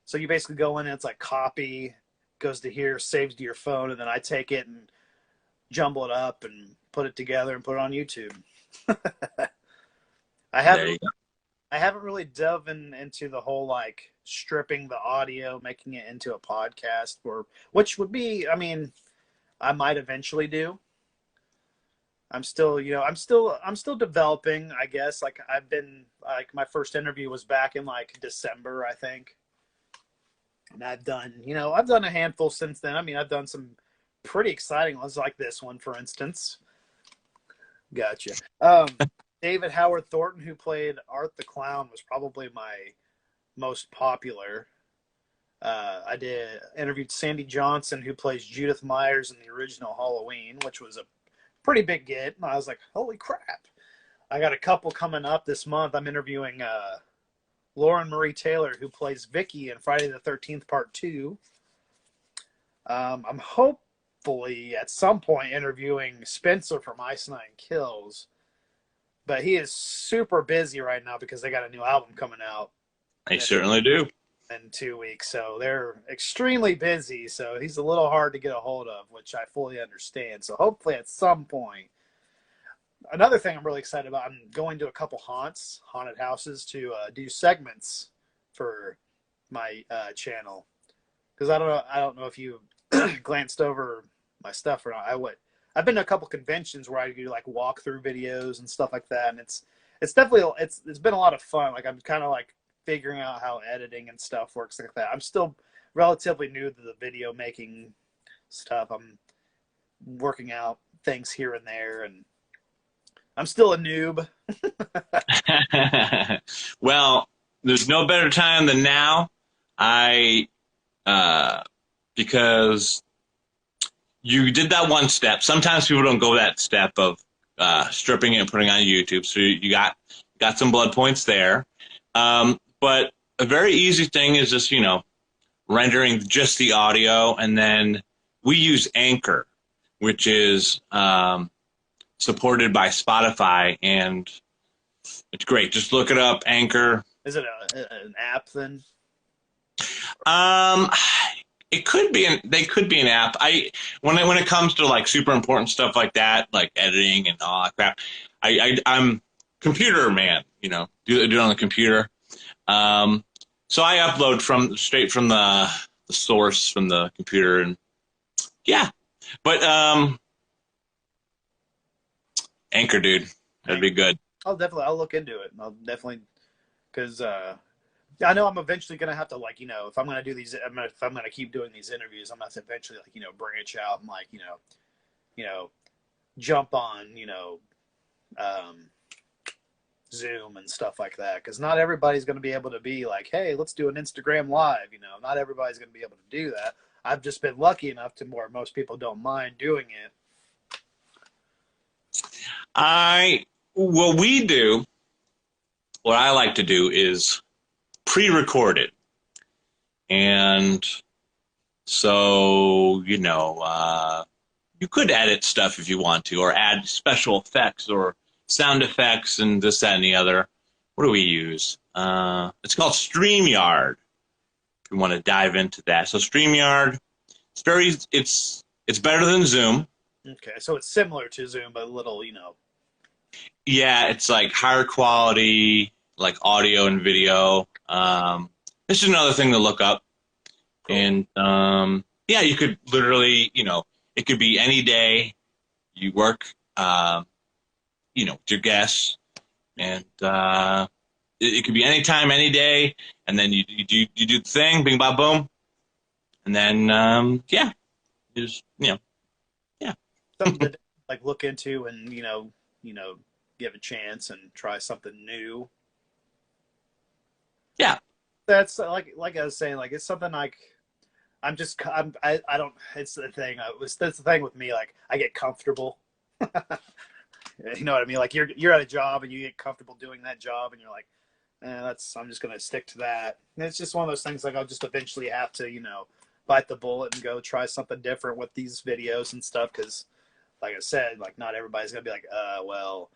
So you basically go in and it's copy, goes to here, saves to your phone, and then I take it and jumble it up and put it together and put it on YouTube. I haven't really dove into the whole stripping the audio, making it into a podcast, which would be, I might eventually do. I'm still developing, I guess. I've been my first interview was back in December, I think. And I've done a handful since then. I've done some pretty exciting ones like this one, for instance. Gotcha. David Howard Thornton, who played Art the Clown, was probably my most popular. I interviewed Sandy Johnson, who plays Judith Myers in the original Halloween, which was a pretty big get. And I was like, holy crap. I got a couple coming up this month. I'm interviewing Lauren Marie Taylor, who plays Vicky in Friday the 13th Part 2. I'm hopefully at some point interviewing Spencer from Ice Nine Kills, but he is super busy right now because they got a new album coming out. They certainly do. In 2 weeks, so they're extremely busy, so he's a little hard to get a hold of, which I fully understand. So hopefully at some point. Another thing I'm really excited about, I'm going to a couple haunted houses to do segments for my channel, because I don't know if you glanced over my stuff or not. I've been to a couple conventions where I do like walkthrough videos and stuff like that, and it's definitely it's been a lot of fun. Like I'm kind of like figuring out how editing and stuff works like that. I'm still relatively new to the video making stuff. I'm working out things here and there, and I'm still a noob. Well, there's no better time than now. Because you did that one step. Sometimes people don't go that step of stripping it and putting it on YouTube. So you got some blood points there. But a very easy thing is just, rendering just the audio. And then we use Anchor, which is supported by Spotify. And it's great. Just look it up, Anchor. Is it an app then? It could be they could be an app. When it comes to like super important stuff like that, like editing and all that crap, I'm computer man, do it on the computer. So I upload straight from the source from the computer, and yeah. But Anchor, dude, that'd be good. I'll look into it. I'll definitely, because I know I'm eventually gonna have to if I'm gonna do these, if I'm gonna keep doing these interviews, I'm gonna have to eventually branch out and jump on Zoom and stuff like that, because not everybody's gonna be able to be like, hey, let's do an Instagram live. Not everybody's gonna be able to do that. I've just been lucky enough to where most people don't mind doing it. What I like to do is pre-record it. And so, you could edit stuff if you want to, or add special effects or sound effects and this, that, and the other. What do we use? It's called StreamYard, if you want to dive into that. So StreamYard, it's better than Zoom. Okay, so it's similar to Zoom, but a little, Yeah, it's like higher quality, like audio and video. This is another thing to look up. Cool. And yeah, you could literally, it could be any day you work, with your guests, and it could be any time, any day, and then you do the thing, bing, bop, boom, and then yeah, just yeah. Something to look into and give a chance and try something new. Yeah, that's like I was saying, it's something I don't. It's the thing. That's the thing with me. I get comfortable. You know what I mean? You're at a job and you get comfortable doing that job, and you're like, I'm just gonna stick to that. And it's just one of those things. I'll just eventually have to bite the bullet and go try something different with these videos and stuff, because like I said, not everybody's going to be like, well,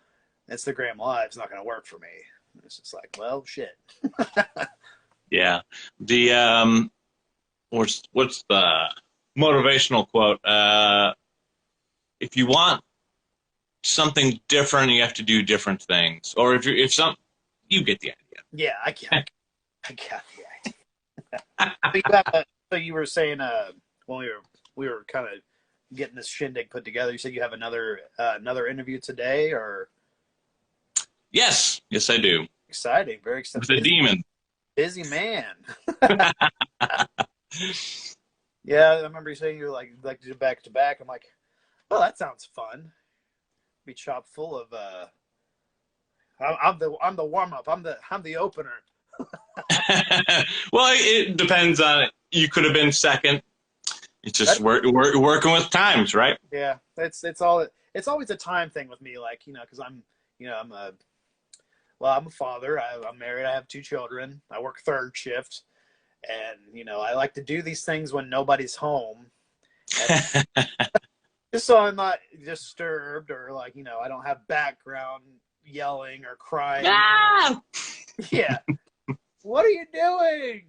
Instagram Live's not going to work for me. It's just like, well, shit. Yeah. The, what's the motivational quote? If you want something different, you have to do different things. Or you get the idea. Yeah, I got the idea. So you were saying, when we were kind of getting this shindig put together, you said you have another interview today, or? Yes, I do. Exciting, very exciting. With a demon. Busy man. Yeah, I remember you saying you like to do back to back. I'm like, well, that sounds fun. Be chock full of. I'm the warm up. I'm the opener. Well, it depends on it. You could have been second. It's just working with times, right? Yeah, it's always a time thing with me, because I'm well, I'm a father. I'm married. I have 2 children. I work third shift, and I like to do these things when nobody's home, just so I'm not disturbed or like I don't have background yelling or crying. Ah! Yeah. What are you doing?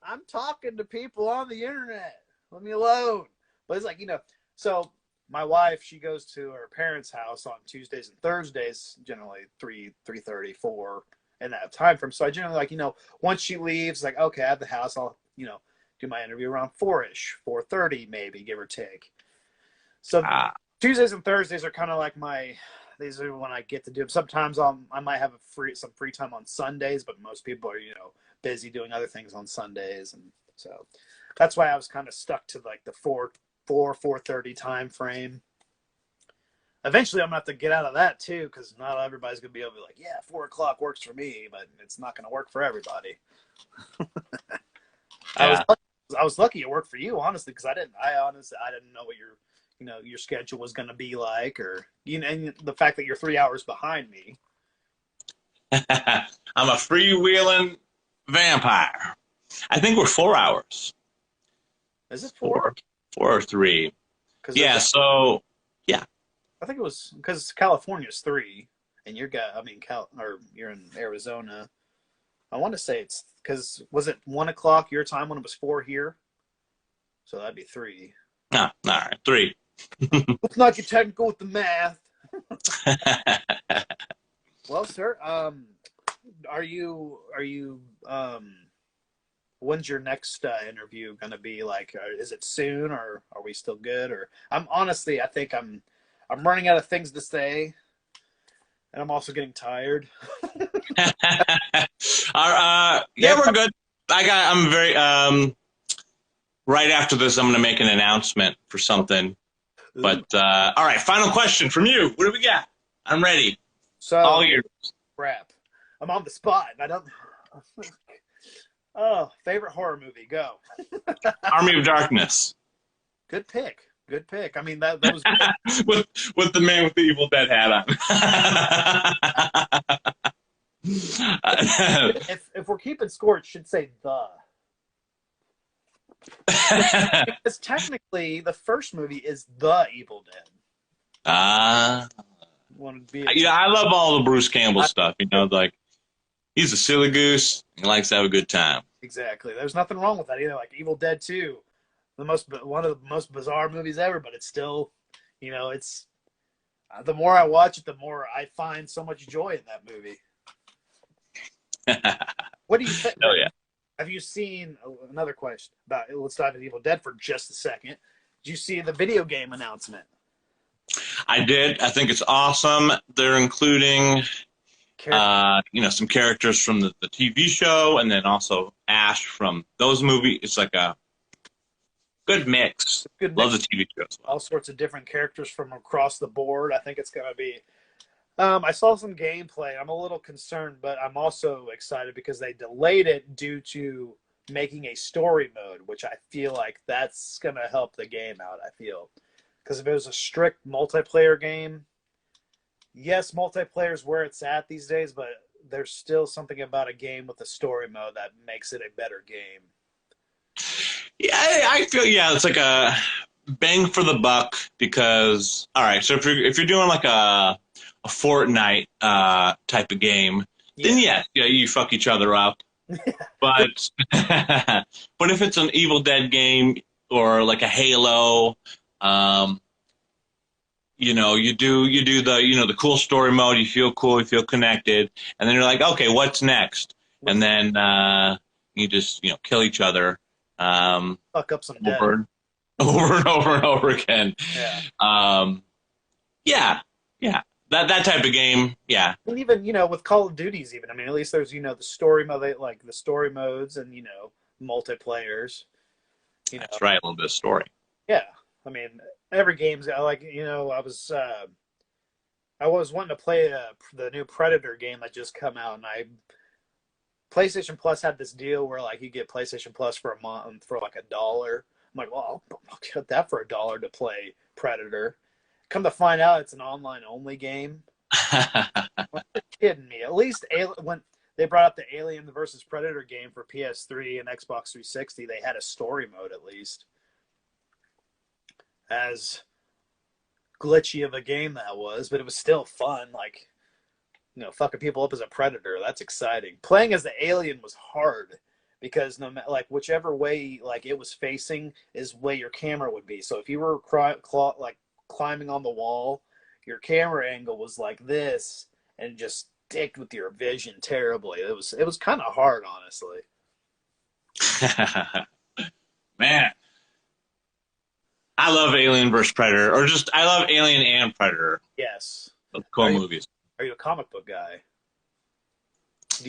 I'm talking to people on the internet. Let me alone. But it's like, so my wife, she goes to her parents' house on Tuesdays and Thursdays, generally 3:30, 4 in that time frame. So I generally like, once she leaves, like, okay, I have the house, I'll, do my interview around 4-ish, 4:30 maybe, give or take. So Tuesdays and Thursdays are kind of like these are when I get to do them. Sometimes I might have some free time on Sundays, but most people are, busy doing other things on Sundays. And so that's why I was kind of stuck to like the 4:30 time frame. Eventually I'm gonna have to get out of that too, because not everybody's gonna be able to be like, yeah, 4 o'clock works for me, but it's not gonna work for everybody. Yeah. I was lucky it worked for you, honestly, because I didn't know what your schedule was going to be like, or and the fact that you're 3 hours behind me. I'm a freewheeling vampire. I think we're 4 hours. Is it 4? 4 or 3. Yeah. So yeah. I think it was because California's 3, and you're in Arizona. I want to say it's because was it 1 o'clock your time when it was 4 here? So that'd be 3. No, all right, 3. Let's not get technical with the math. Well, sir, are you when's your next interview gonna be? Like, is it soon, or are we still good? Or I think I'm running out of things to say, and I'm also getting tired. Yeah, we're good. I'm very right after this, I'm going to make an announcement for something. Ooh. But all right, final question from you. What do we got? I'm ready. So all yours. Crap, I'm on the spot, and I don't. Oh, favorite horror movie? Go. Army of Darkness. Good pick. Good pick. I mean, that was good. with the man with the Evil Dead hat on. If we're keeping score, it should say the. Because technically, the first movie is The Evil Dead. I love all the Bruce Campbell stuff. Like he's a silly goose. He likes to have a good time. Exactly. There's nothing wrong with that either. Like Evil Dead 2, one of the most bizarre movies ever, but it's still, it's the more I watch it, the more I find so much joy in that movie. What do you think? Oh yeah. Have you seen another question about? Let's dive into Evil Dead for just a second. Did you see the video game announcement? I did. I think it's awesome. They're including, some characters from the TV show, and then also Ash from those movies. It's like a good mix. Love the TV show as well. All sorts of different characters from across the board. I think it's going to be. I saw some gameplay. I'm a little concerned, but I'm also excited because they delayed it due to making a story mode, which I feel like that's going to help the game out, I feel. Because if it was a strict multiplayer game, yes, multiplayer is where it's at these days, but there's still something about a game with a story mode that makes it a better game. Yeah, I feel, it's like a bang for the buck because, all right, so if you're doing like a Fortnite type of game, then you fuck each other up. But but if it's an Evil Dead game or like a Halo, you do the the cool story mode. You feel cool, you feel connected, and then you're like, okay, what's next? And then you just kill each other. Fuck up some over and over again. Yeah. That type of game, yeah. And even, with Call of Duties even. I mean, at least there's, the story mode, like the story modes and, multiplayers. That's right, a little bit of story. Yeah. I mean, every game's got, like, I was wanting to play the new Predator game that just come out, and PlayStation Plus had this deal where, like, you get PlayStation Plus for a month for, like, $1. I'm like, well, I'll get that for $1 to play Predator. Come to find out, it's an online-only game. kidding me? At least when they brought up the Alien versus Predator game for PS3 and Xbox 360, they had a story mode at least. As glitchy of a game that was, but it was still fun. Like, you know, fucking people up as a predator, that's exciting. Playing as the alien was hard because no matter like whichever way like it was facing is way your camera would be. So if you were like climbing on the wall, your camera angle was like this and just sticked with your vision terribly. It was kind of hard, honestly. Man, I love Alien vs. Predator, or just I love Alien and Predator. Yes. Cool movies. Are you a comic book guy?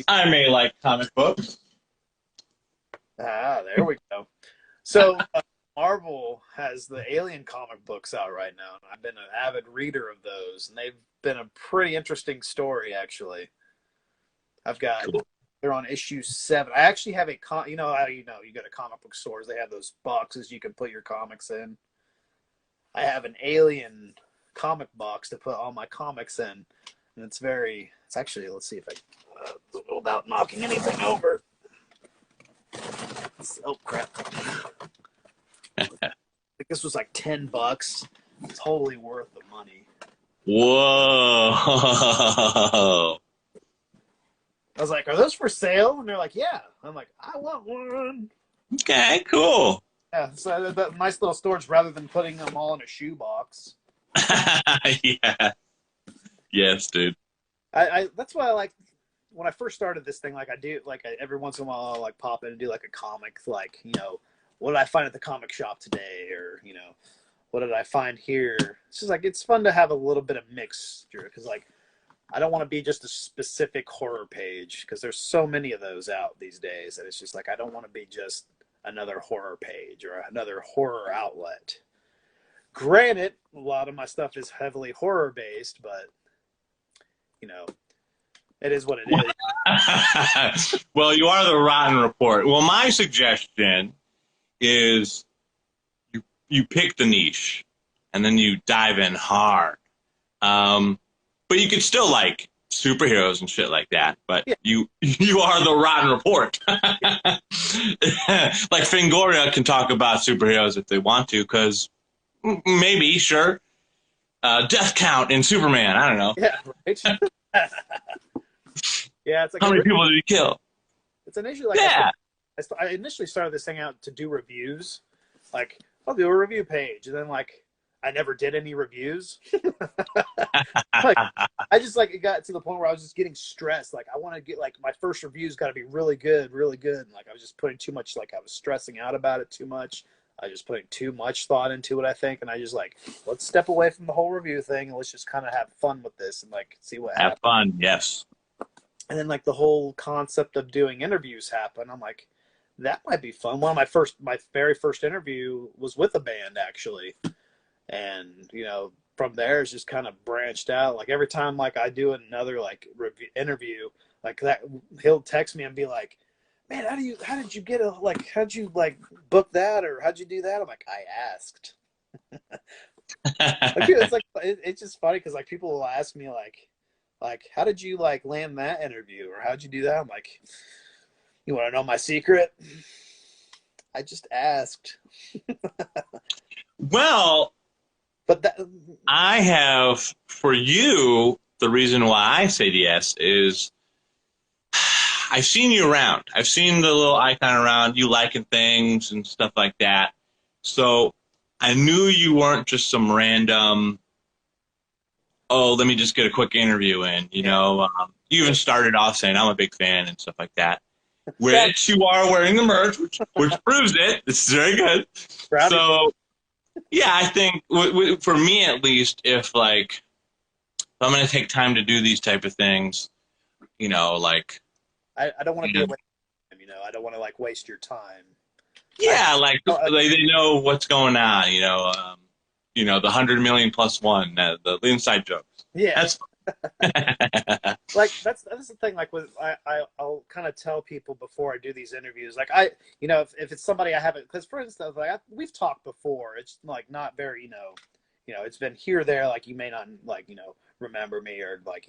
I may like comic books. Ah, there we go. So Marvel has the Alien comic books out right now, and I've been an avid reader of those, and they've been a pretty interesting story, actually. I've got they're on issue 7. I actually have you know how you go to comic book stores, they have those boxes you can put your comics in. I have an Alien comic box to put all my comics in, and it's actually, let's see if I without knocking anything over. Oh crap. I think this was like $10. Totally worth the money. Whoa. I was like, are those for sale? And they're like, yeah. I'm like, I want one. Okay, cool. Yeah, so that nice little storage rather than putting them all in a shoebox. Yeah. Yes, dude. I that's why I like when I first started this thing. Like I do, like every once in a while, I'll like pop in and do like a comic, like what did I find at the comic shop today, or what did I find here. It's just like it's fun to have a little bit of mixture because like I don't want to be just a specific horror page because there's so many of those out these days, and it's just like I don't want to be just another horror page or another horror outlet. Granted, a lot of my stuff is heavily horror based, but it is what it is. Well, you are the Rotten Report. Well, my suggestion is you pick the niche and then you dive in hard. But you could still like superheroes and shit like that. But yeah. you are the Rotten Report. Like Fangoria can talk about superheroes if they want to, because maybe, sure. Death count in Superman. I don't know. Yeah, right. Yeah, it's like how many people did he kill? It's an issue. Like yeah. I initially started this thing out to do reviews. Like I'll do a review page, and then like I never did any reviews. Like I just like it got to the point where I was just getting stressed. Like I want to get like my first review's got to be really good, really good. And like I was just putting too much. Like I was stressing out about it too much. I was just putting too much thought into it, I think, and I just like let's step away from the whole review thing and let's just kind of have fun with this and like see what happens. Have fun, yes. And then like the whole concept of doing interviews happened. I'm like, that might be fun. My very first interview was with a band actually, and from there it's just kind of branched out. Like every time like I do another like interview like that, he'll text me and be like, man, how'd you get how'd you like book that, or how'd you do that? I'm like, I asked. It's just funny because like people will ask me like how did you like land that interview, or how'd you do that? I'm like, you want to know my secret? I just asked. Well, but I have for you the reason why I said yes is I've seen you around. I've seen the little icon around, you liking things and stuff like that. So I knew you weren't just some random, oh, let me just get a quick interview in. You even started off saying I'm a big fan and stuff like that, which you are wearing the merch, which proves it. This is very good. So, yeah, I think for me at least, if I'm going to take time to do these type of things, like. I don't want to be a waste of time, I don't want to like waste your time. Yeah, they know what's going on, the 100 million plus one, the inside jokes. Yeah, that's like that's the thing. Like with I'll kind of tell people before I do these interviews. Like if it's somebody I haven't, because for instance, we've talked before. It's like not very it's been here there. Like you may not like remember me, or like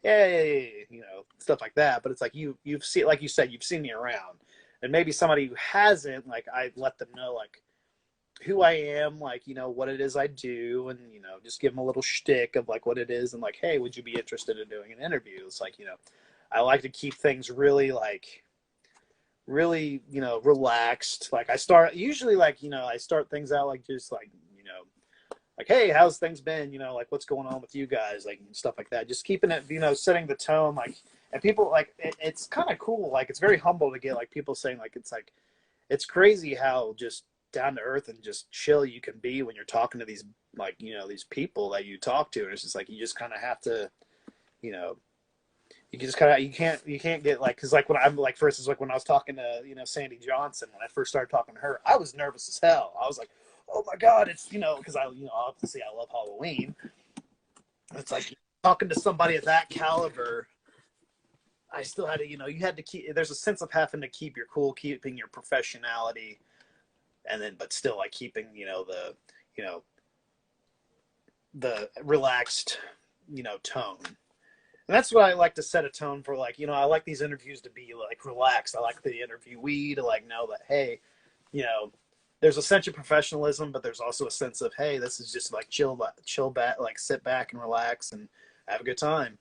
you know, stuff like that. But it's like you've seen, like you said, you've seen me around, and maybe somebody who hasn't, like, I let them know like who I am, like, you know, what it is I do, and, you know, just give them a little shtick of like what it is, and like, hey, would you be interested in doing an interview? It's like, you know, I like to keep things really like really, you know, relaxed. Like I start usually like, you know, I start things out like just like, you know, like, hey, how's things been? You know, like what's going on with you guys, like stuff like that. Just keeping it, you know, setting the tone, like, and people like it's kind of cool. Like it's very humble to get like people saying like it's crazy how just down to earth and just chill you can be when you're talking to these, like, you know, these people that you talk to, and it's just like you just kind of have to, you know, you just kind of you can't get like, because like when I'm like, for instance, like when I was talking to, you know, Sandy Johnson, when I first started talking to her, I was nervous as hell. I was like, oh my god, it's, you know, because I, you know, obviously I love Halloween. It's like talking to somebody of that caliber. I still had to, you know, you had to keep. There's a sense of having to keep your cool, keeping your professionality, and then but still like keeping, you know, you know, the relaxed, you know, tone. And that's what I like to set a tone for. Like, you know, I like these interviews to be like relaxed. I like the interviewee to like know that, hey, you know, there's a sense of professionalism, but there's also a sense of, hey, this is just like chill back, like sit back and relax and have a good time.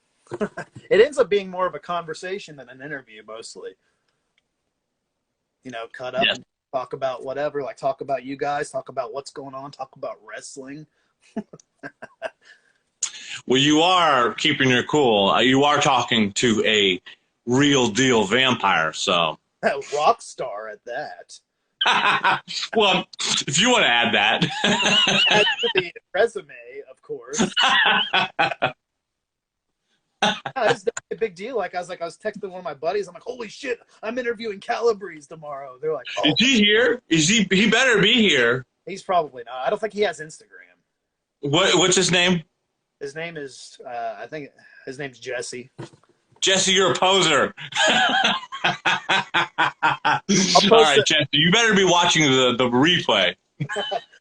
It ends up being more of a conversation than an interview mostly. You know, cut up and talk about whatever, like talk about you guys, talk about what's going on, talk about wrestling. Well, you are keeping your cool. You are talking to a real deal vampire, so. Rock star at that. Well, if you want to add that. Add to the resume, of course. It's a big deal. Like I was texting one of my buddies. I'm like, holy shit, I'm interviewing Calabrese tomorrow. They're like, oh. Is he here? He better be here. He's probably not. I don't think he has Instagram. What's his name? His name is, I think his name's Jesse. Jesse, you're a poser. All right, Jesse, you better be watching the replay.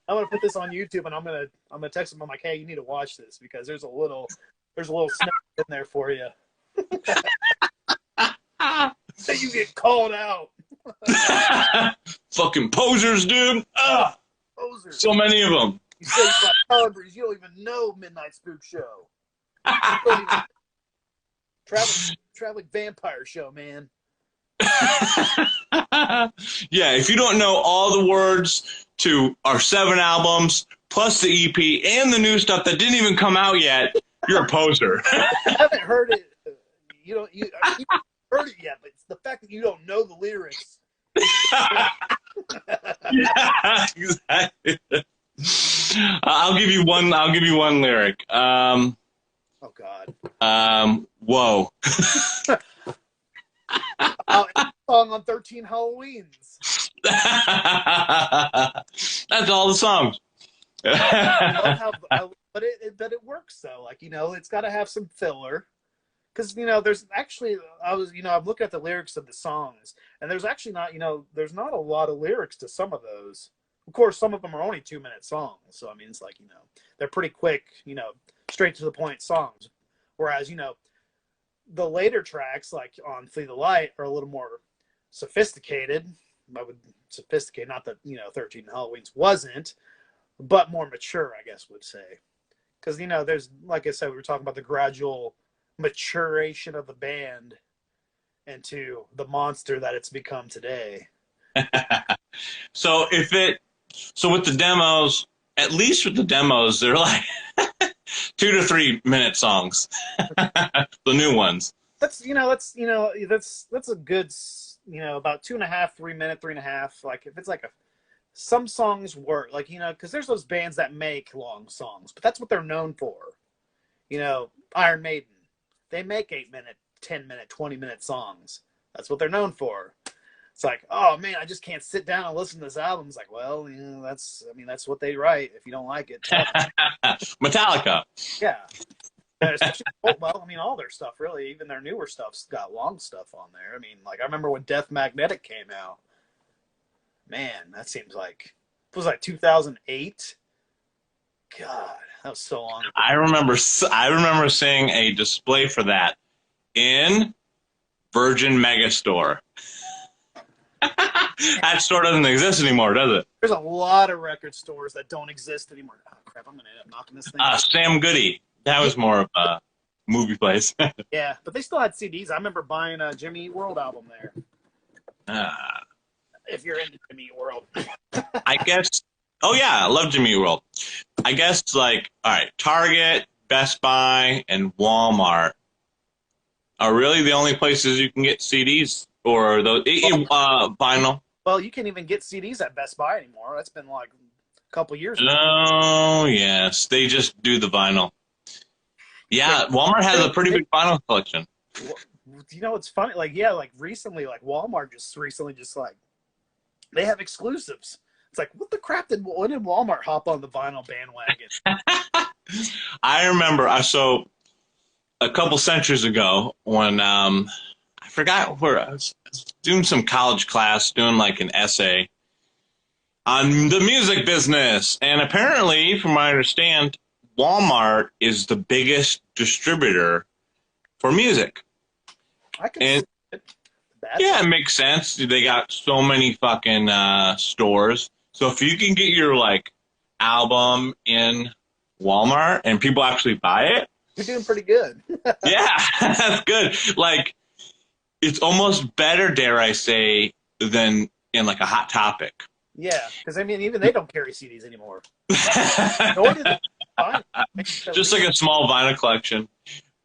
I'm gonna put this on YouTube, and I'm gonna text him. I'm like, hey, you need to watch this because there's a little snippet in there for you. So you get called out. Fucking posers, dude. Ugh. Posers. So many of them. You say you got Calabrese, you don't even know Midnight Spook Show. Traveling vampire show, man. Yeah, if you don't know all the words to our 7 albums, plus the EP and the new stuff that didn't even come out yet, you're a poser. I haven't heard it. You haven't heard it yet, but it's the fact that you don't know the lyrics. Yeah, exactly. I'll give you one lyric. Oh God. Whoa. Song on 13 Halloweens. That's all the songs. But it works though. Like, you know, it's got to have some filler. Because, you know, there's actually, I'm looking at the lyrics of the songs, and there's actually not, you know, there's not a lot of lyrics to some of those. Of course, some of them are only 2-minute songs. So, I mean, it's like, you know, they're pretty quick, you know, straight to the point songs. Whereas, you know, the later tracks, like on Flee the Light, are a little more sophisticated. Sophisticated, not that, you know, 13 Halloweens wasn't, but more mature, I guess would say. Because, you know, there's, like I said, we were talking about the gradual maturation of the band into the monster that it's become today. So with the demos, at least with the demos, they're like 2 to 3 minute songs. The new ones. That's a good, you know, about 2.5, 3 minute, 3.5. Like if it's like some songs work, like, you know, because there's those bands that make long songs, but that's what they're known for. You know, Iron Maiden, they make 8-minute, 10-minute, 20-minute songs. That's what they're known for. It's like, oh man, I just can't sit down and listen to this album. It's like, well, you know, that's what they write. If you don't like it, Metallica. Yeah. Especially, well, I mean, all their stuff really, even their newer stuff's got long stuff on there. I mean, like I remember when Death Magnetic came out. Man, that seems like it was like 2008. God, that was so long ago. I remember seeing a display for that in Virgin Megastore. That store doesn't exist anymore, does it? There's a lot of record stores that don't exist anymore. Oh crap! I'm gonna end up knocking this thing. Sam Goody. That was more of a movie place. Yeah, but they still had CDs. I remember buying a Jimmy Eat World album there. If you're into Jimmy Eat World. I guess. Oh yeah, I love Jimmy Eat World. I guess like all right, Target, Best Buy, and Walmart are really the only places you can get CDs or those vinyl. Well, you can't even get CDs at Best Buy anymore. That's been like a couple years ago. Oh yes, they just do the vinyl. Yeah, Walmart has a pretty big vinyl collection. You know, it's funny. Like, yeah, like recently, like Walmart just like they have exclusives. It's like, what the crap when did Walmart hop on the vinyl bandwagon? I remember, so a couple centuries ago when I forgot where I was doing some college class, doing like an essay on the music business, and apparently, from what I understand, Walmart is the biggest distributor for music. I can see it. Yeah, it makes sense. They got so many fucking stores. So if you can get your like album in Walmart and people actually buy it, you're doing pretty good. Yeah, that's good. Like it's almost better, dare I say, than in like a Hot Topic. Yeah, because I mean, even they don't carry CDs anymore. Nor do they. Just like a small vinyl collection.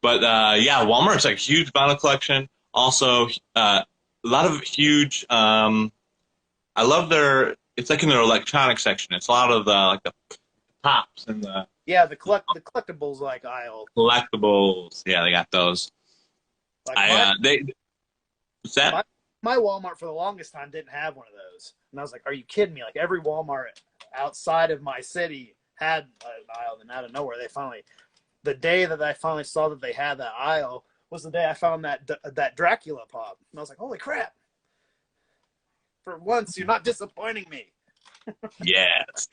But yeah, Walmart's like a huge vinyl collection. Also, a lot of huge. I love it's like in their electronic section. It's a lot of like the pops and the the collectibles like aisle. Collectibles, yeah, they got those. Like what's that? My Walmart for the longest time didn't have one of those, and I was like, "Are you kidding me?" Like every Walmart outside of my city had an aisle, and out of nowhere, the day that I finally saw that they had that aisle was the day I found that Dracula pop, and I was like, "Holy crap!" For once, you're not disappointing me. Yes.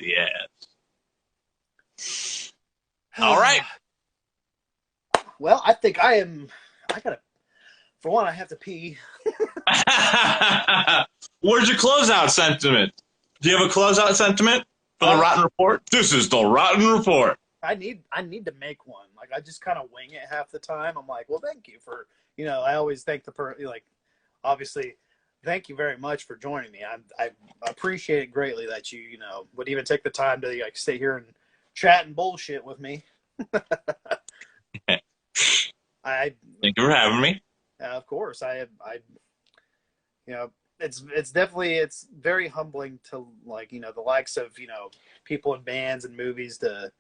All right. Well, I think for one, I have to pee. Where's your closeout sentiment? Do you have a closeout sentiment for the Rotten Report? This is the Rotten Report. I need to make one. Like I just kind of wing it half the time. I'm like, well, thank you for, I always thank obviously, thank you very much for joining me. I appreciate it greatly that you, would even take the time to like stay here and chat and bullshit with me. Thank you for having me. Of course, it's very humbling to like, the likes of, people in bands and movies to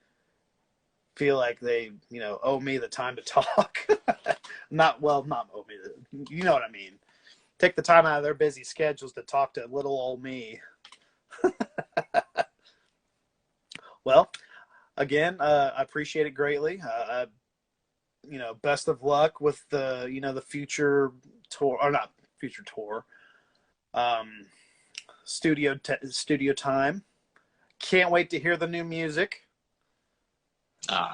feel like they, owe me the time to talk. not owe me, you know what I mean? Take the time out of their busy schedules to talk to little old me. Well, again, I appreciate it greatly. Best of luck with the, the future tour, or not future tour, studio time. Can't wait to hear the new music. Oh,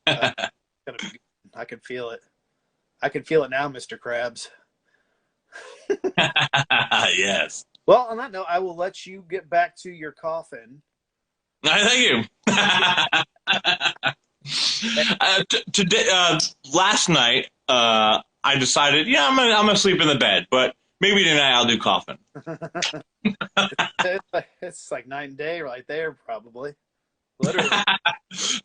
yeah. I can feel it. I can feel it now, Mr. Krabs. Yes. Well, on that note, I will let you get back to your coffin. Thank you. Today, last night, I decided, I'm gonna sleep in the bed, but maybe tonight I'll do coffin. It's like night and day right there, probably. Literally.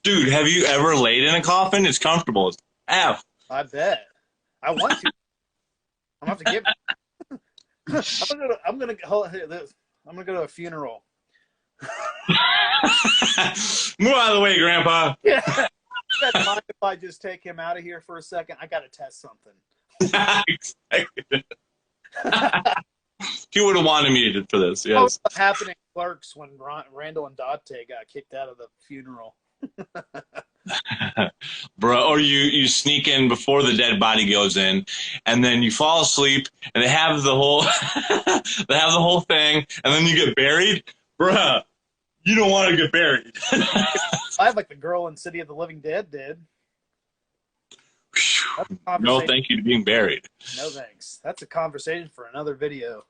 Dude, have you ever laid in a coffin? It's comfortable as F. I bet. I want to. I'm gonna have to give. I'm gonna go to a funeral. Move out of the way, Grandpa. Yeah. Mind if I just take him out of here for a second? I gotta test something. He would have wanted me for this. Yes. What happened in Clerks when Randall and Dante got kicked out of the funeral? Bro, or you sneak in before the dead body goes in, and then you fall asleep, and they have the whole thing, and then you get buried. Bruh, you don't want to get buried. I have like the girl in City of the Living Dead did. That's a No, conversation. thank you to being buried. No thanks. That's a conversation for another video.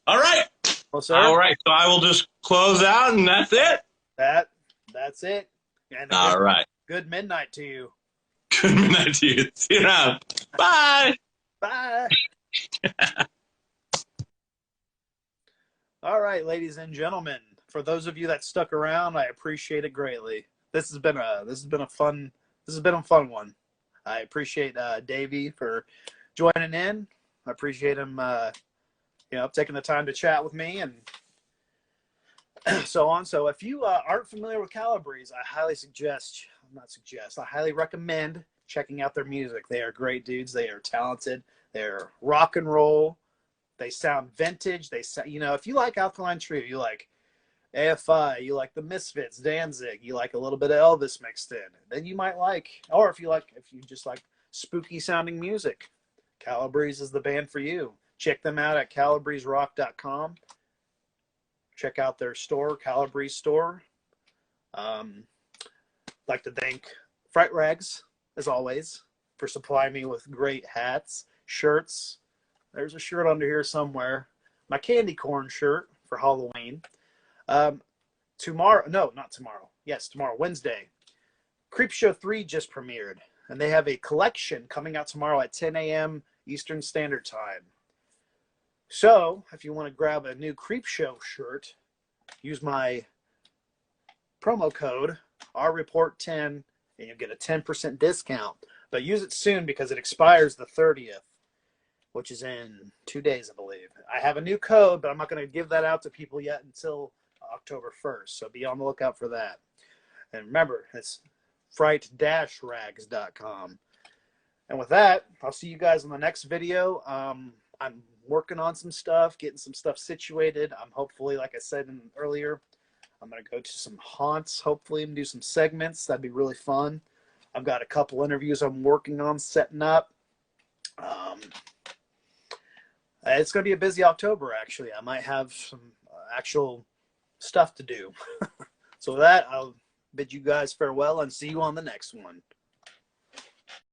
All right. Well, sir, All right. So I will just close out, and that's it. that's it. And a All right. good midnight to you. Good night to you. See you around. Bye. Bye. All right, ladies and gentlemen. For those of you that stuck around, I appreciate it greatly. This has been a fun one. I appreciate Davey for joining in. I appreciate him, taking the time to chat with me and so on. So if you aren't familiar with Calabrese, I highly recommend checking out their music. They are great dudes. They are talented. They're rock and roll. They sound vintage. If you like Alkaline Trio, you like AFI, you like the Misfits, Danzig, you like a little bit of Elvis mixed in, then you might or if you just like spooky sounding music, Calabrese is the band for you. Check them out at calabreserock.com. Check out their store, Calabrese store. Like to thank Fright Rags, as always, for supplying me with great hats, shirts. There's a shirt under here somewhere. My candy corn shirt for Halloween. Tomorrow, Wednesday, Creepshow 3 just premiered, and they have a collection coming out tomorrow at 10 a.m. Eastern Standard Time. So, if you want to grab a new Creepshow shirt, use my promo code, RReport10, and you'll get a 10% discount. But use it soon because it expires the 30th, which is in 2 days, I believe. I have a new code, but I'm not going to give that out to people yet until October 1st, so be on the lookout for that. And remember, it's fright-rags.com. And with that, I'll see you guys in the next video. I'm working on some stuff, getting some stuff situated. I'm hopefully, like I said earlier, I'm going to go to some haunts, hopefully, and do some segments. That'd be really fun. I've got a couple interviews I'm working on setting up. It's going to be a busy October, actually. I might have some actual stuff to do. So with that, I'll bid you guys farewell and see you on the next one.